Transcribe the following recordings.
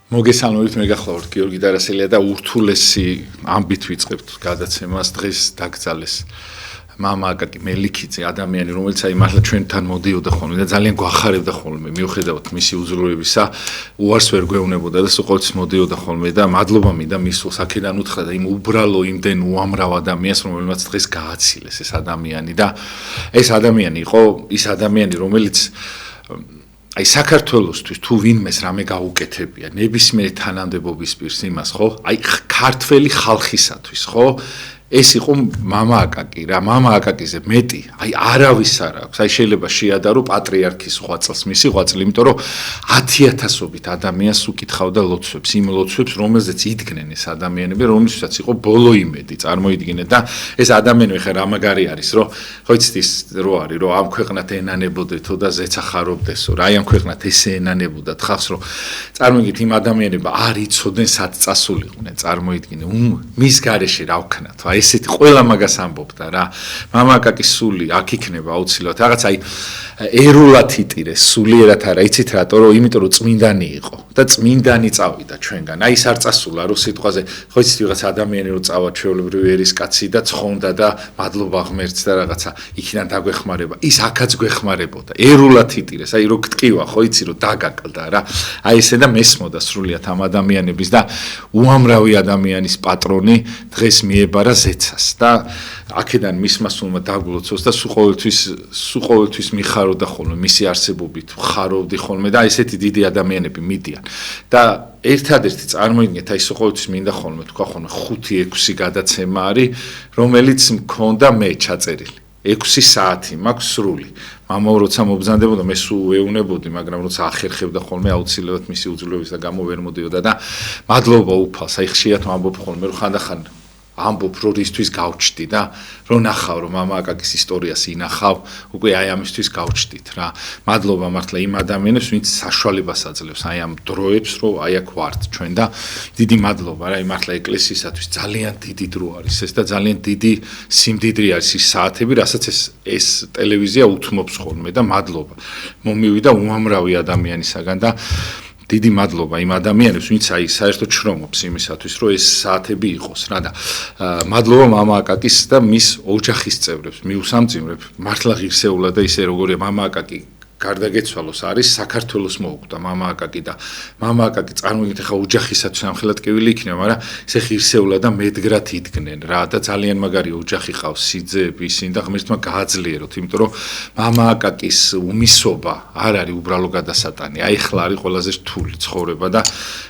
მოგესალმებით, მე გახლავართ გიორგი დარასელია და ურთულესი ამბით ვიწყებთ გადაცემას. დღეს დაკრძალეს მამა აკაკი მელიქიძე, ადამიანი, რომელიც მართლა ჩვენთან მოდიოდა ხოლმე და ძალიან გვახარებდა ხოლმე, მიუხედავად მისი უძლურებისა, უარს ვერ გვეუბნებოდა და ყოველთვის მოდიოდა ხოლმე და მადლობა მინდა მის აქედან უთხრა და იმ უბრალო იმდენ უამრავ ადამიანს, რომელმაც დღეს გააცილეს ეს ადამიანი და ეს ადამიანი იყო ის ადამიანი, რომელიც აი საქართველოსთვის თუ ვინმეს რამე გაუკეთებია ნებისმიერი თანამდებობის პირს იმას ხო აი ქართველი ხალხისათვის ხო ეს იყო მამა აკაკი რა მამა აკაკიზე მეტი აი არავის არ აქვს აი შეიძლება შეადარო პატრიარქის ღვაწლს მისი ღვაწლი იმიტომ რომ 10,000-ობით ადამიანს უკითხავდა ლოცვებს იმ ლოცვებს რომელზეც იდგნენ ეს ადამიანები რომელსაც იყო ბოლო იმედი წარმოიდგინეთ და ეს ადამიანი ხა რა მაგარი არის რომ ხო იცით ის რო არის რომ ამ ქვეყნად ენანებოდეთო და ზეცა ხარობდესო რა აი ამ ქვეყნად ესე ენანებოდათ ხახს რომ წარმოიდგინეთ იმ ადამიანებმა არ იცოდნენ სად წასულიყვნენ წარმოიდგინე მის გარეშე რა ვქნათ აი ესეთი ყველა მაგას ამბობდა რა მამა აკაკის სული აქ იქნება აუცილებლად რაღაც აი ერულად იტირეს სულიერად არა იცით რატო რომ იმიტომ რომ წმინდანი იყო და წმინდანი წავიდა ჩვენგან აი ეს არ წასულა რო სიტყვაზე ხო იცით ვიღაც ადამიანი რო წავა ჩვეულებრივი ერისკაცი და ცხონდა და მადლობა ღმერთს და რაღაცა იქიდან დაგვეხმარება ის აქაც გვეხმარებოდა ერულად იტირეს აი რო გტკივა ხო იცი რომ დაგაკლდა რა აი ესე და მესმოდა სრულიად ამ ადამიანების და უამრავი ადამიანის პატრონი დღეს მიებარა ზეცას და აქედან მისმა სულმა დაგლოცოს და სულ ყოველთვის მიხარობდა ხოლმე მისი არსებობით ხარობდი ხოლმე და ესეთი დიდი ადამიანები მიდიან და ერთადერთი წარმოიდგინეთ აი სულ ყოველთვის მინდა ხოლმე თქვა ხოლმე 5-6 გადაცემა არის რომელიც მქონდა მე ჩაწერილი 6 საათი მაქვს სრული მამა როცა მობრძანდებოდა მე სულ ვეუნებოდი მაგრამ როცა ახერხებდა ხოლმე აუცილებლად მისი უძლურების და გამო ვერ მოდიოდა და მადლობა უფალს აი ხშირად ვამბობ ხოლმე რომ ხანდახან ამბობ რომ ისთვის გავჩდი და რომ ნახავ რომ მამა აკაკის ისტორიას ინახავ უკვე აი ამისთვის გავჩდით რა მადლობა მართლა იმ ადამიანებს ვინც საშუალებას აძლევს აი ამ დროებს რომ აი აქ ვართ ჩვენ და დიდი მადლობა რა აი მართლა ეკლესიისათვის ძალიან დიდი დრო არის ეს და ძალიან დიდი სიმდიდრე არის ის საათები რასაც ეს ტელევიზია უთმობს ხოლმე და მადლობა მომივიდა უამრავი ადამიანისაგან და დიდი მადლობა იმ ადამიანებს, ვინც აი საერთოდ შრომობს იმისათვის, რომ ეს საათები იყოს რა და მადლობა მამა აკაკის და მის ოჯახის წევრებს, მიუსამძიმრებ, მართლა ღირსეულა და ისე როგორია მამა აკაკი გარდაგეცვალოს არის საქართველოს მოუკვდა მამა აკაკი და მამა აკაკი წარმოიდგინეთ ხა ოჯახისათვის ამხელად კივილი იქნება, მაგრამ ესე ღირსეულა და მედგრად იდგნენ რა და ძალიან მაგარი ოჯახი ყავს, სიძეები ისინი და ღმერთმა გააძლიეროთ, იმიტომ რომ მამა აკაკის უმისობა არ არის უბრალო გადასატანი, აი ხლა არის ყველაზე რთული ცხოვრება და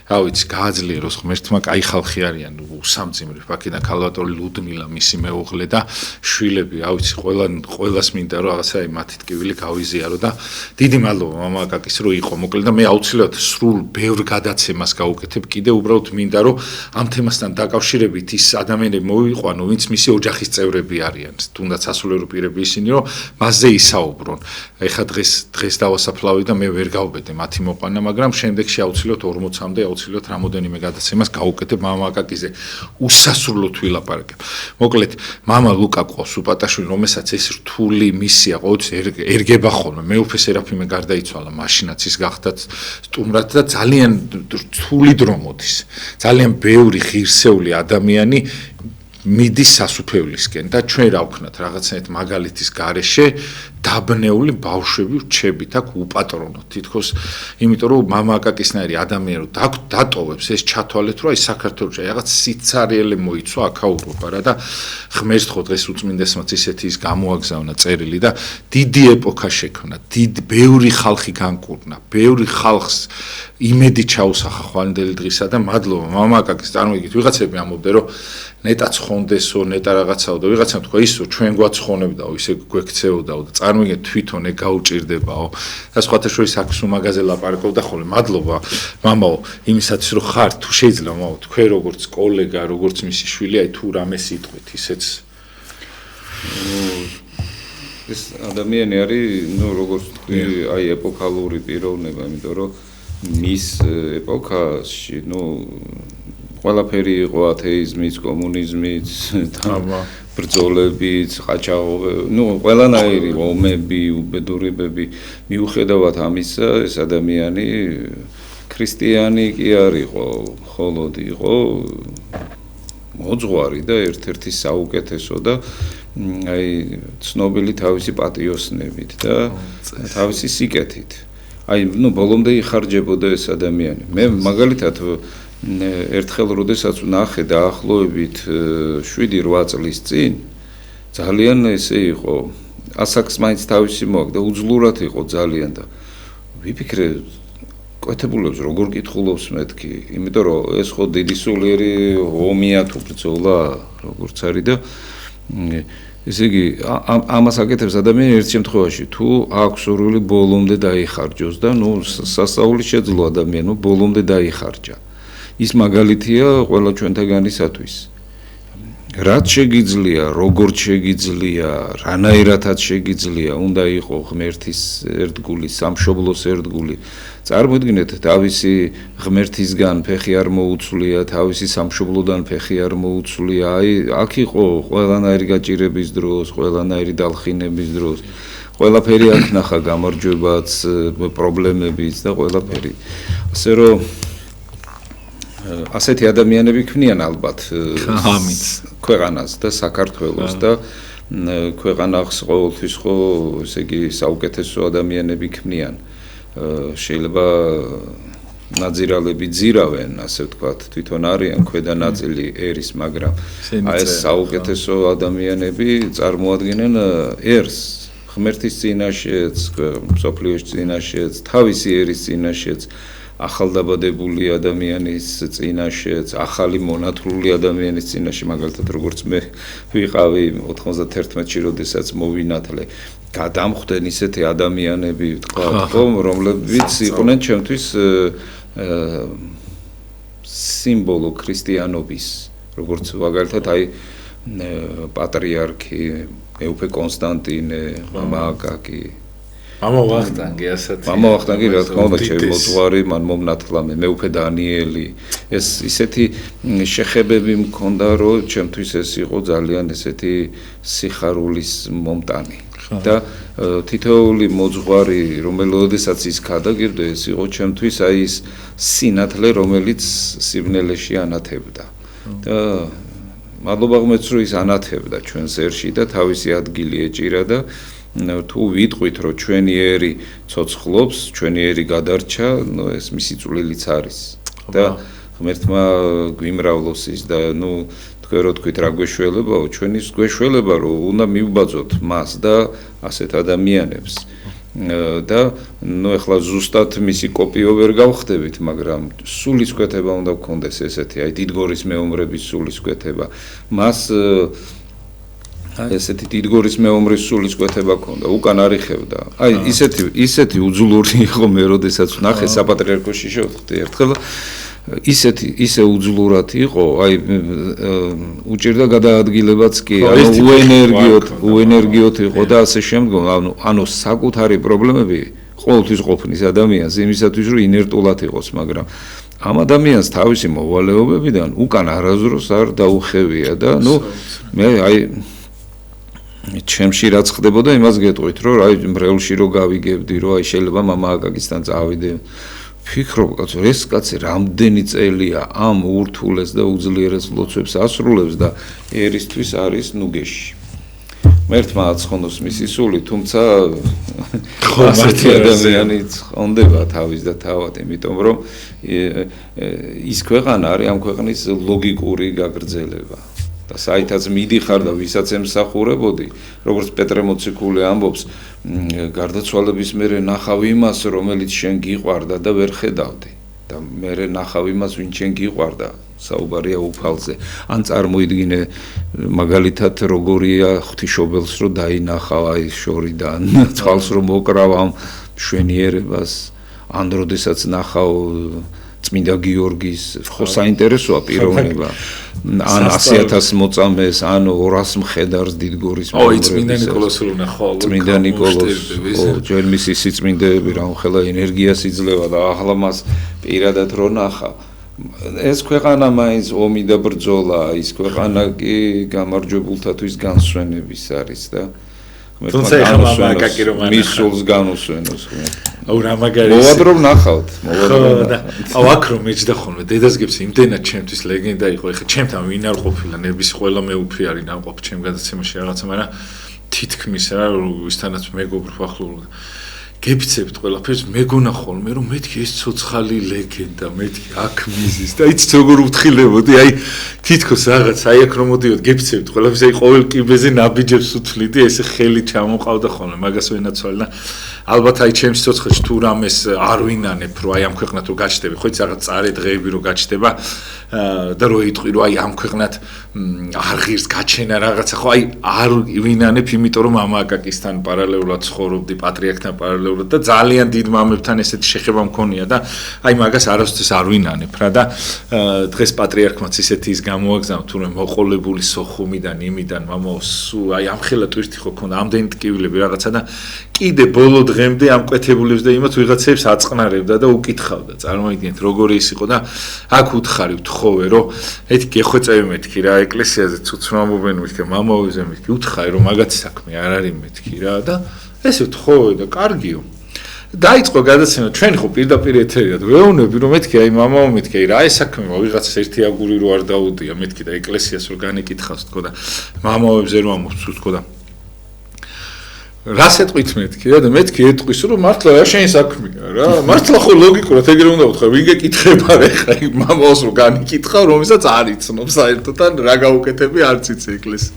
რა ვიცი, გააძლიეროს ღმერთმა, კაი ხალხი არიან, უსამძიმრებ, აქედან ქალბატონი ლუდმილა, მისი მეუღლე და შვილები, რა ვიცი, ყველას მინდა რომ რაღაცა მათი ტკივილი გავიზიარო და დიდი მადლობა მამა აკაკის რომ იყო მოკლედ და მე აუცილებლად სრულ ბევრ გადაცემას გავუკეთებ კიდე უბრალოდ მინდა რომ ამ თემასთან დაკავშირებით ის ადამიანები მოვიყვანო ვინც მისი ოჯახის წევრები არიან თუნდაც სასულიერო პირები ისინი რომ მასზე ისაუბრონ ეხა დღეს დავასაფლავი და მე ვერ გავბედე მათი მოყვანა მაგრამ შემდეგში აუცილებლად 40-მდე აუცილებლად რამოდენიმე გადაცემას გავუკეთებ მამა აკაკიზე უსასრულოდ ვილაპარაკებ მოკლედ მამა ლუკა ყავს უპატაშვილი რომელსაც ეს რთული მისია ყოველთვის ერგება ხოლმე მე სერაფიმე გარდაიცვალა მაშინაც ის გახდათ სტუმრად და ძალიან რთული დრო მოდის ძალიან ბევრი ღირსეული ადამიანი მიდის სასუფევლისკენ და ჩვენ რა ვქნათ რაღაცნაირად მაგალითის გარეშე დაბნეული ბავშვები რჩებით აქ უპატრონოთ თითქოს იმიტომ რომ მამა აკაკისნაირი ადამიანი რომ დატოვებს ეს ჩათვალეთ რომ აი საქართველოში რაღაც სიცარიელე მოიცვა აქაურობა რა და ღმერთს ხო დღეს უწმინდესმაც ისეთი ის გამოაგზავნა წერილი და დიდი ეპოქა შექმნა დიდი ბევრი ხალხი განკურნა ბევრი ხალხს იმედი ჩაუსახა ხვალინდელი დღისა და მადლობა მამა აკაკის წარმოიდგინეთ ვიღაცები ამბობდნენ რომ ნეტა ცხონდესო ნეტა რაღაცაო და ვიღაცამ თქვა ისო ჩვენ გვაცხონებდაო ისე გვექცეოდაო და წარმოიდგინეთ თვითონ გაუჭირდებაო და სხვათა შორის აქ სულ მაგაზე ლაპარაკობდა ხოლმე მადლობა მამაო იმისათვის რომ ხარ თუ შეიძლება მამაო თქვენ როგორც კოლეგა როგორც მისი შვილი აი თუ რამე სიტყვით ისეც ეს ადამიანი არის ნუ როგორც თქვი აი ეპოქალური პიროვნება იმიტომ რომ მის ეპოქაში ნუ ყველაფერი იყო ათეიზმიც, კომუნიზმიც, ბრძოლებით, ყაჩაღობები, ნუ ყველანაირი ომები, უბედურებები, მიუხედავად ამისა, ეს ადამიანი ქრისტიანი კი არ იყო, მხოლოდ იყო მოძღვარი და ერთ-ერთი საუკეთესო და აი ცნობილი თავისი პატიოსნებით და თავისი სიკეთით. აი, ბოლომდე იხარჯებოდა ეს ადამიანი. მე მაგალითად ერთხელ როდესაც ვნახე დაახლოებით 7-8 წლის წინ ძალიან ესე იყო ასაკს მაინც თავისი მოაქვს და უძლურად იყო ძალიან და ვიფიქრე კვეთებულებს როგორ კითხულობს მეთქი, იმიტომ რომ ეს ხო დიდი სულიერი ომია თუ ბრძოლა როგორც არის და ესე იგი ამას აკეთებს ადამიანი ერთ შემთხვევაში თუ აქვს სურვილი ბოლომდე დაიხარჯოს და სასწაული შეძლო ადამიანმა ბოლომდე დაიხარჯა. ის მაგალითია ყველა ჩვენთაგანისათვის. რაც შეგიძლია, როგორ შეგიძლია, რანაირადაც შეგიძლია, უნდა იყო ღმერთის ერთგული, სამშობლოს ერთგული. წარმოიდგინეთ, თავისი ღმერთისგან ფეხი არ მოუცვლია, თავისი სამშობლოდან ფეხი არ მოუცვლია. აი, აქ იყო ყველანაირი გაჭირების დროს, ყველანაირი დალხინების დროს. ყველაფერი აქ ნახა გამარჯვებაც, პრობლემებიც და ყველაფერი. ასე რომ ასეთი ადამიანები ქმნიან ალბათ ქვეყანას და საქართველოს და ქვეყანას ყოველთვის ხო ესე იგი საუკეთესო ადამიანები ქმნიან. შეიძლება ნაძირალები ძირავენ, ასე ვთქვათ, თვითონ არიან ქვედა ნაწილი ერის, მაგრამ აი ეს საუკეთესო ადამიანები წარმოადგენენ ერს ღმერთის წინაშეც, მსოფლიოს წინაშეც, თავისი ერის წინაშეც. ახალდაბადებული ადამიანის წინაშეც, ახალი მონათლული ადამიანის წინაშე, მაგალითად როგორც მე ვიყავი 91-ში, როდესაც მოვინათლე, გადამხვდნენ ისეთი ადამიანები, ვთქვათ, რომლებიც იყვნენ ჩემთვის სიმბოლო ქრისტიანობის, როგორც მაგალითად აი პატრიარქი მეუფე კონსტანტინე, მამა აკაკი მამა ვახტანგი ასეთი. მამა ვახტანგი რა თქმა უნდა შემოძღვარი, მან მომნათლა მეუფე დანიელი. ეს ისეთი შეხებები მქონდა, რომ ჩემთვის ეს იყო ძალიან ესეთი სიხარულის მომტანი. და თითოეული მოძღვარი, რომელოდესაც ის გადაგირდა, ეს იყო ჩემთვის აი ის სინათლე, რომელიც სიბნელეში ანათებდა. და მადლობა ღმერთს, რომ ის ანათებდა ჩვენს ერში და თავისი ადგილი ეჭირა და თუ ვიტყვით, რომ ჩვენი ერი ცოცხლობს, ჩვენი ერი გადარჩა, ეს მისი წვლილიც არის. და ღმერთმა გვიმრავლოს ის და თქვენ რო თქვით რა გვეშველებაო, ჩვენი გვეშველება, რომ უნდა მივბაძოთ მას და ასეთ ადამიანებს. და ეხლა ზუსტად მისი კოპიო ვერ გავხდებით, მაგრამ სულისკვეთება უნდა გქონდეს ესეთი, აი დიდგორის მეომრების სულისკვეთება. მას აი ესეთი დიდგორის მეომრის სულისკვეთება ქონდა, უკან არიხევდა. აი ისეთი უძლური იყო მე, როდესაც ვნახე საპატრიარქოში შევხვდი ერთხელ, ისე უძლურად იყო, აი უჭირდა გადაადგილებაც კი, უენერგიოთ იყო და ასე შემდგომ, ანუ საკუთარი პრობლემები ყოველთვის ყოფნის ადამიანს იმისათვის, რომ ინერტულად იყოს, მაგრამ ამ ადამიანს თავისი მოვალეობებიდან უკან არასდროს არ დაუხევია და მე აი ჩემში რაც ხდებოდა, იმას გეტყვით, რომ აი მრევლში რო გავიგებდი, რომ აი შეიძლება მამა აკაკისთან წავიდე. ფიქრობ, კაცო, ეს კაცი რამდენი წელია ამ ურთულეს და უძლიერეს ლოცვებს ასრულებს და ერისთვის არის ნუგეში. მერთმა აცხონოს მისი სული, თუმცა ასეთი ადამიანი ხონდება თავის და თავად, იმიტომ რომ ის ქვეყანა არის ამ ქვეყნის ლოგიკური გაგრძელება. და საითაც მიდიხარ და ვისაც ემსახურებოდი, როგორც პეტრე მოციქული ამბობს, გარდაცვალების მერე ნახავ იმას, რომელიც შენ გიყვარდა და ვერ ხედავდი. და მერე ნახავ იმას, ვინ შენ გიყვარდა, საუბარია უფალზე. ან წარმოიდგინე მაგალითად როგორია ღვთისმშობელს რო დაინახავ აი შორიდან, წყალს რო მოკრავ ამ მშვენიერებას, ან როდესაც ნახავ წმინდა გიორგის, ხო საინტერესოა პიროვნება. ან 100,000 მოწამეს, ან 200 მხედარს დიდგორის მეომრების. წმინდა ნიკოლოზს ვნახავ. წმინდა ნიკოლოზს, ხო, ჯერ მისი სიწმინდეები რამხელა ენერგიას იძლევა და ახლა მას პირადად რო ნახა. ეს ქვეყანა მაინც ომი და ბრძოლა, ის ქვეყანა კი გამარჯვებულთათვის განსვენების არის და თუმცა ეხლა მამაკაკი რომ მის სულს განუსვენოს. აუ რა მაგარი მოვადრო ვნახავთ, აუ აქ რომ მეჯდა ხოლმე დედას გებს იმდენად ჩემთვის ლეგენდა იყო, ეხლა ჩემთან ვინ არ ყოფილა, ნების ყველა მეუფე არის ნამყოფ ჩემ გადაცემაში რაღაცა, მაგრამ თითქმის რა ვისთანაც მეგობრ ახლო გეფიცებთ ყველაფერს, მეგონა ხოლმე რომ მეთქი ეს ცოცხალი ლეგენდა, მეთქი აქ მიზის და იცით როგორ უთხრილებოდი, აი თითქოს რაღაც, აი აქ რომ მოდიოდ გეფიცებთ ყველაფერს, აი ყოველ კიბეზე ნაბიჯებს უთვლიდი, ესე ხელი ჩამოყავდა ხოლმე, მაგას ვენაცვალე და ალბათ აი ჩემს ცოცხალში თუ რამეს არ ვინანებ, რომ აი ამ ქვეყნად რო გაჩნდები, ხო იცი რაღაც წარე დღეები რო გაჩნდება და რო იტყვი რომ აი ამ ქვეყნად არ ღირს გაჩენა რაღაცა, ხო აი არ ვინანებ, იმიტომ რომ მამა აკაკისთან პარალელურად ცხოვრობდი, პატრიარქთან პარალელურად და ძალიან დიდ მამებთან ესეთი შეხება მქონია და აი მაგას არასდროს არ ვინანებ რა და დღეს პატრიარქმაც ისეთი ის გამოაგზავნა თურმე მოყოლებული სოხუმიდან იმიდან მამაო სულ აი ამხელა ტვირთი ხო ქონდა ამდენი ტკივილები რაღაცა და კიდე ბოლო დღემდე ამ კვეთებულებს და იმათ ვიღაცებს აწყნარებდა და უკითხავდა წარმოიდგინეთ როგორი ის იყო და აქ უთხარივთ ხოლმე რომ ეთი გეხვეწევი მეთქი რა ეკლესიაზე ცუცმამობენ მეთქი მამაოზე მეთქი უთხარი რომ მაგათი საქმე არ არის მეთქი რა და ესე ვთხოვე და კარგიო დაიწყო გადაცემა ჩვენ ხო პირდაპირ ეთერია ვეუბნები რომ მეთქი აი მამაო მეთქი აი რა ეს საქმე ვიღაცას ერთი აგური რო არ დაუდია მეთქი და ეკლესიას რო განეკითხავს თქო და მამაოებზე რომ ამოვწუ თქო და რას ეტყვით მეთქი რა და მეთქი ეტყვის რომ მართლა რა შენი საქმეა რა მართლა ხო ლოგიკურად ეგრე უნდა ვთქვა ვინ გეკითხება რა ხა მამაოს რო განიკითხავ რომელსაც არ იცნობს საერთოდ ან რა გაუკეთები არც იცი ეკლესია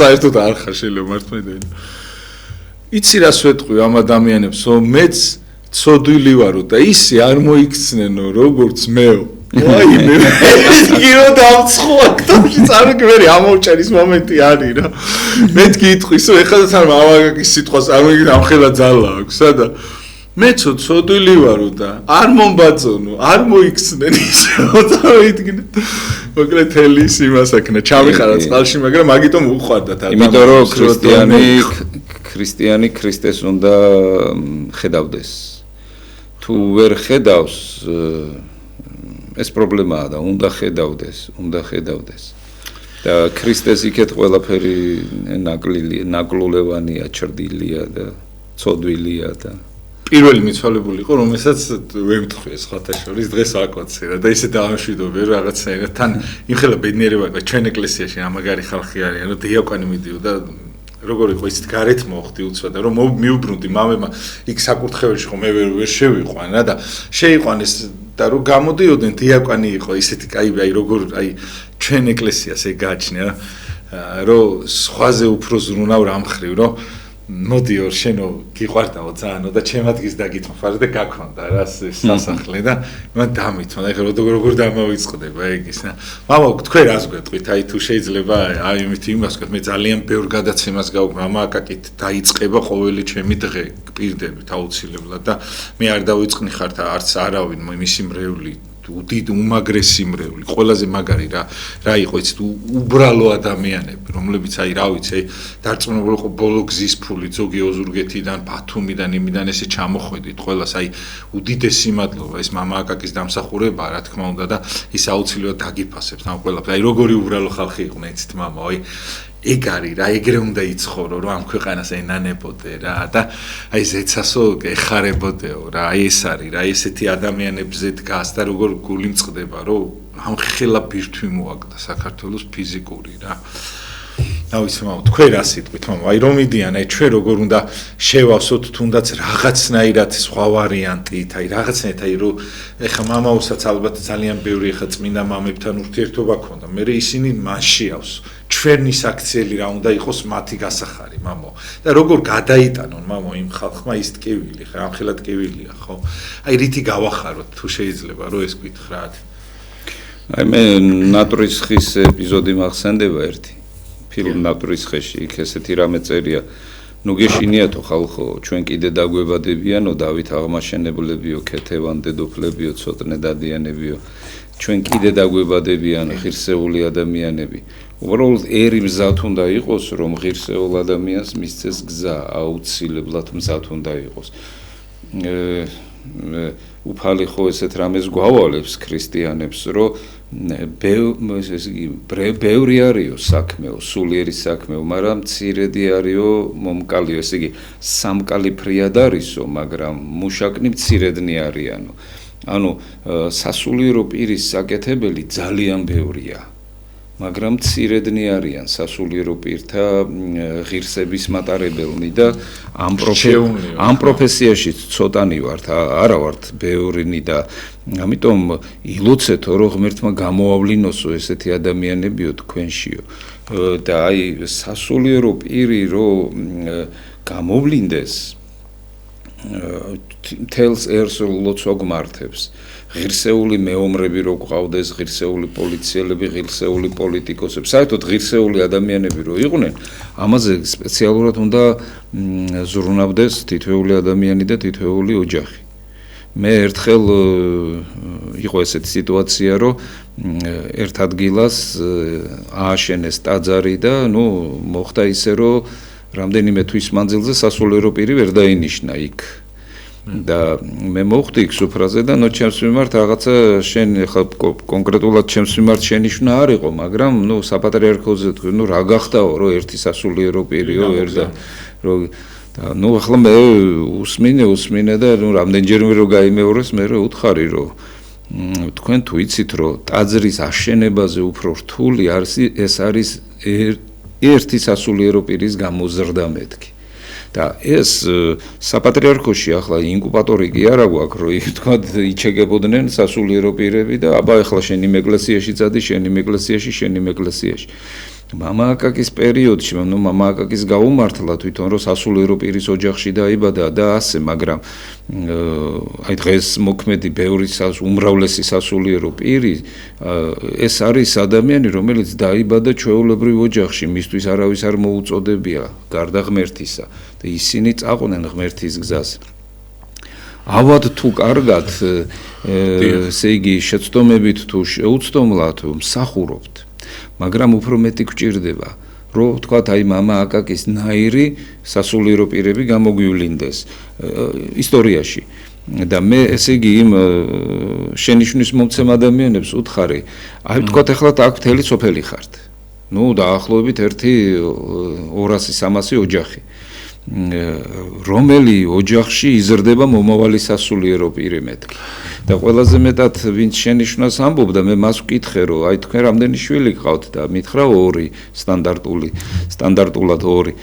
საერთოდ არ ხარ შეიძლება მართლა იცი რას ვეტყვი ამ ადამიანებს რომ მეც ცოდვილი ვარო და ისე არ მოიქცნენო როგორც მეო აი მე გირო დავცხო აქტოში წარმოგიდგენი ამოვჭერის მომენტი არის რა მეთქი იტყვის რომ ეხლა თან მამაკაკის სიტყვას წარმოგიდგენ ამხელა ძალა აქვს და მე ცოდვილი ვარო და არ მომბაძონო არ მოიქცნენ ისე წარმოგიდგენ მოკლედ თელის იმას აქნა ჩამიხარა წყალში მაგრამ მაგიტომ უყვარდათ იმიტომ რომ ქრისტიანი ქრისტეს უნდა ხედავდეს თუ ვერ ხედავს ეს პრობლემაა და უნდა ხედავდეს და ქრისტეს იქეთ ყველაფერი ნაკლულევანია, ჩრდილია და ცოდვილია და პირველი მიცვალებული იყო რომელსაც ვემთხვია სხვათა შორის დღეს აკვაცე რა და ისე დაამშვიდობე რაღაცაერად თან იმხელა ბედნიერება იყო ჩვენ ეკლესიაში ამაგარი ხალხი არიან რომ დიაკვანი მიდიოდა როგორ იყო ისეთ გარეთ მოხდი უცბად რომ მიუბრუნდი მამემა იქ საკურთხეველში ხო მე ვერ შევიყვან რა და შეიყვანეს და რომ გამოდიოდნენ დიაკვანი იყო ისეთი კაი აი როგორ აი ჩვენ ეკლესიას ეგ გააჩნია რომ სხვაზე უფრო ზრუნავ რამხრივ რომ მოდიო შენო გიყვარდაო ძალიან და ჩემ ადგილს დაგითმოხარ და გაქონდა რა სასახლე და მან დამithმა და ეხლა როგორ დამავიწყდება ეგ ის და მამა თქვენ რას გვეტყვით აი თუ შეიძლება აი იმით იმას ვქოთ მე ძალიან ბევრ გადაცემას გავუქმე მამა აკაკით დაიწყება ყოველი ჩემი დღე პირდებით აუცილებლად და მე არ დავიწყნი ხარ არც არავინ მისი მრევლი უდიდ უმაგრესი მრევლი ყველაზე მაგარი რა იყო იცით უბრალო ადამიანები რომლებიც აი რა ვიცი აი დარწმუნებული იყო ბოლო გზის ფული ზოგი ოზურგეთიდან ბათუმიდან იმიდან ესე ჩამოხვედით ყველას აი უდიდესი მადლობა ეს მამა აკაკის დამსახურებაა რა თქმა უნდა და ის აუცილებლად დაგიფასებს ამ ყველაფერს აი როგორი უბრალო ხალხი იყვნენ იცით მამა აი ეგ არის რა ეგრე უნდა იცხოვრო რომ ამ ქვეყანას ენანებოდე რა და აი ზეცასო ეხარებოდეო რა აი ეს არის რა ესეთი ადამიანებზე დგას და როგორ გული მწყდება რომ ამხელა ბირთვი მოაგდა საქართველოს ფიზიკური რა ავიცი მამა თქვენ რა სიტყვით მამა აი რომ მიდიან აი ჩვენ როგორ უნდა შევავსოთ თუნდაც რაღაცნაირად სხვა ვარიანტით აი რაღაცნაირად აი რომ ეხა მამაოსაც ალბათ ძალიან ბევრი ეხა წმინდა მამებთან ურთიერთობა ქონდა მე ისინი მან შეავს ჩვენი საქციელი რა უნდა იყოს მათი გასახარი მამო და როგორ გადაიტანონ მამო იმ ხალხმა ის ტკივილი ხა ამხელა ტკივილია ხო აი რითი გავახაროთ თუ შეიძლება რომ ეს გითხრათ აი მე ნატურის ხის ეპიზოდი მახსენდება ერთი ფილმ ნატურის ხეში იქ ესეთი რამე წერია ნუ გეშინიათო ხალხო ჩვენ კიდე დაგვებადებიანო დავით აღმაშენებლებიო ქეთევან დედოფლებიო ცოტნე დადიანებიო ჩვენ კიდე დაგვებადებიან ღირსეული ადამიანები უბრალოდ ერი მზად უნდა იყოს რომ ღირსეულ ადამიანს მისცეს გზა აუცილებლად მზად უნდა იყოს უფალი ხო ესეთ რამეს გვავალებს ქრისტიანებს, რომ ბევრი არისო საქმეო, სულიერი საქმეო, მაგრამ მცირედი არისო მომკალიო, ესე იგი სამკალიფრიად არისო, მაგრამ მუშაკნი მცირედნი არიანო. ანუ სასულიერო პირის საკეთებელი ძალიან ბევრია. მაგრამ მცირედნი არიან სასულიერო პირთა ღირსების მატარებელნი და ამ პროფესიაში ცოტანი ვართ, არა ვართ ბევრნი და ამიტომ ილოცეთო რომ ღმერთმა გამოავლინოსო ესეთი ადამიანებიო თქვენშიო და აი სასულიერო პირი რომ გამოვლინდეს თელს ერს ლოცვა გმართებს ღირსეული მეომრები რო გვყავდეს, ღირსეული პოლიციელები, ღირსეული პოლიტიკოსები, საერთოდ ღირსეული ადამიანები რო იყვნენ, ამაზე სპეციალურად უნდა ზრუნავდეს თითოეული ადამიანი და თითოეული ოჯახი. მე ერთხელ იყო ესეთი სიტუაცია, რომ ერთ ადგილას ააშენეს ტაძარი და მოხდა ისე, რომ რამდენიმე თვის მანძილზე სასულიერო პირი ვერ დაინიშნა იქ. და მე მოვხდი იქ სუფრაზე და ჩემს მიმართ რაღაცა შენ ხა კონკრეტულად ჩემს მიმართ შენიშვნა არ იყო, მაგრამ საპატრიარქოზე რა გახდაო, რომ ერთი სასულიერო პირიო ვერ და ახლა მე უსმინე და რამდენჯერმე რომ გაიმეორეს, მე ვუთხარი, რომ თქვენ თუ იცით, რომ ტაძრის აშენებაზე უფრო რთული ეს არის ერთი სასულიერო პირის გამოზრდა მეთქი. და ეს საპატრიარქოში ახლა ინკუბატორი კი არა გვაქვს, რომ თქვა იჩეკებოდნენ სასულიერო პირები და აბა ახლა შენ იმ ეკლესიაში წადი, შენ იმ ეკლესიაში, შენ იმ ეკლესიაში. მამა აკაკის პერიოდში, მამა აკაკის გაუმართლა თვითონ რომ სასულიერო პირის ოჯახში დაიბადა და ასე, მაგრამ აი დღეს მოქმედი ბევრი უმრავლესი სასულიერო პირი ეს არის ადამიანი, რომელიც დაიბადა ჩვეულებრივ ოჯახში, მისთვის არავის არ მოუწოდებია გარდა ღმერთისა და ისინი წაყვნენ ღმერთის გზას. ავად თუ კარგად, ესე იგი შეცდომებით თუ შეუცდომლად მსახურობთ, მაგრამ უფრო მეტი გვჭირდება, რომ ვთქვათ, აი მამა აკაკის ნაირი სასულიერო პირები გამოგვივლინდეს ისტორიაში. და მე ესე იგი იმ შენიშვნის მომცემ ადამიანებს უთხარი, აი ვთქვათ, ახლა აქ მთელი სოფელი ხართ. დაახლოებით 100-300 ოჯახი. რომელი ოჯახში იზრდება მომავალი სასულიერო პირი მეთქი. და ყველაზე მეტად ვინც შენიშვნას ამბობდა, მე მას ვკითხე, რომ აი თქვენ რამდენი შვილი გყავთ და მითხრა 2 სტანდარტულად 2.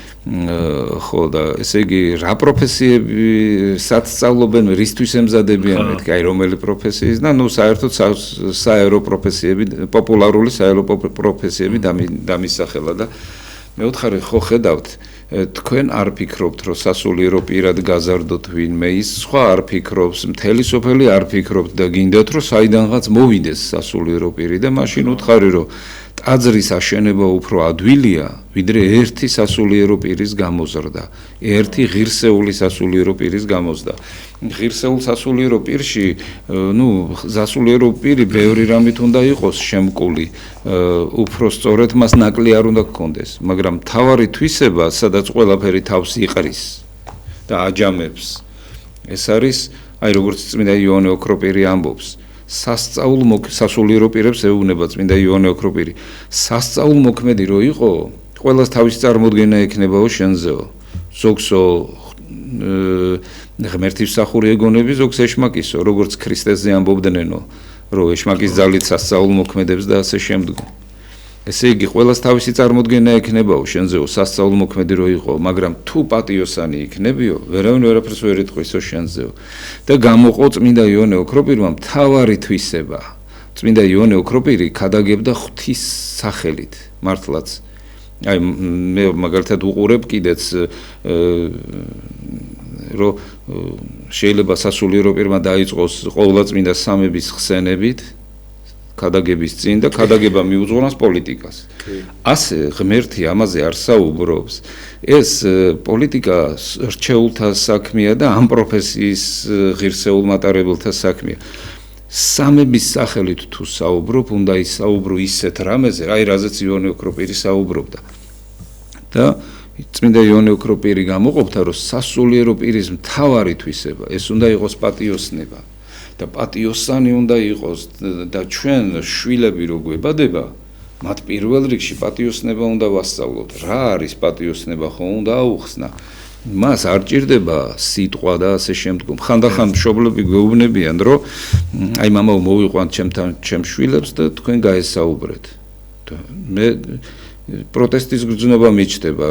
ხო და ესე იგი რა პროფესიებსაც სწავლობენ, რისთვის ემზადებიან მეთქი, აი რომელი პროფესიის და საერთოდ საერო პროფესიები, პოპულარული საერო პროფესიები დამისახელა და მე ვთხარი, ხო ხედავთ თქვენ არ ფიქრობთ, რომ სასულიერო პირად გაზარდოთ ვინმე, ის სხვა არ ფიქრობს, მთელი სოფელი არ ფიქრობთ და გინდათ, რომ საიდანღაც მოვიდეს სასულიერო პირი და მაშინ უთხარი, რომ ტაძრის აშენება უფრო ადვილია, ვიდრე ერთი სასულიერო პირის გამოზრდა, ერთი ღირსეული სასულიერო პირის გამოზრდა. ღირსეულ სასულიერო პირში, სასულიერო პირი ბევრი რამით უნდა იყოს შემკული, უფრო სწორედ მას ნაკლი არ უნდა გქონდეს, მაგრამ მთავარი თვისება, სადაც ყველაფერი თავს იყრის და აჯამებს, ეს არის, აი როგორც წმინდა იოანე ოქროპირი ამბობს, სასულიერო პირებს ეუბნება წმინდა იოანე ოქროპირი. სასწაულმოქმედი რო იყო, ყველას თავის წარმოდგენა ექნებაო შენზეო. ზოგსო ღმერთის მსახური ეგონები, ზოგს ეშმაკისო, როგორც ქრისტეზე ამბობდნენო, რომ ეშმაკის ძალით სასწაულმოქმედებს და ასე შემდგომ. ესე იგი, ყველას თავისი წარმოდგენა ექნებაო შენზეო, სასწაულმოქმედი რო იყო, მაგრამ თუ პატიოსანი იქნებიო, ვერავინ ვერაფერს ვერ იტყვისო შენზეო. და გამოყო წმინდა იოანე ოქროპირმა მთავარი თვისება. წმინდა იოანე ოქროპირი ქადაგებდა ღვთის სახელით, მართლაც. აი მე მაგალითად უყურებ კიდეც რომ შეიძლება სასულიერო პირმა დაიწყოს ყოვლადწმინდა სამების ხსენებით ქადაგების წინ და ქადაგება მიუძღვნას პოლიტიკას. ასე ღმერთი ამაზე არ საუბრობს. ეს პოლიტიკა რჩეულთა საქმეა და ამ პროფესიის ღირსეულ მატარებელთა საქმეა. სამების სახელით თუ საუბრობ, უნდა ისაუბრო ისეთ რამეზე, აი რაზეც იოანე ოქროპირი საუბრობდა. და წმინდა იოანე ოქროპირი გამოყოფდა, რომ სასულიერო პირის მთავარი თვისება ეს უნდა იყოს პატიოსნება და პატიოსანი უნდა იყოს და ჩვენ შვილები რო გვებადება, მათ პირველ რიგში პატიოსნება უნდა ვასწავლოთ. რა არის პატიოსნება, ხო უნდა აუხსნა. მას არ ჭირდება სიტყვა და ასე შემდგომ. ხანდახან მშობლები გვეუბნებიან, რომ აი მამაო მოვიყვანთ ჩემ შვილებს და თქვენ გაესაუბრეთ. მე პროტესტის გრძნობა მიჩნდება.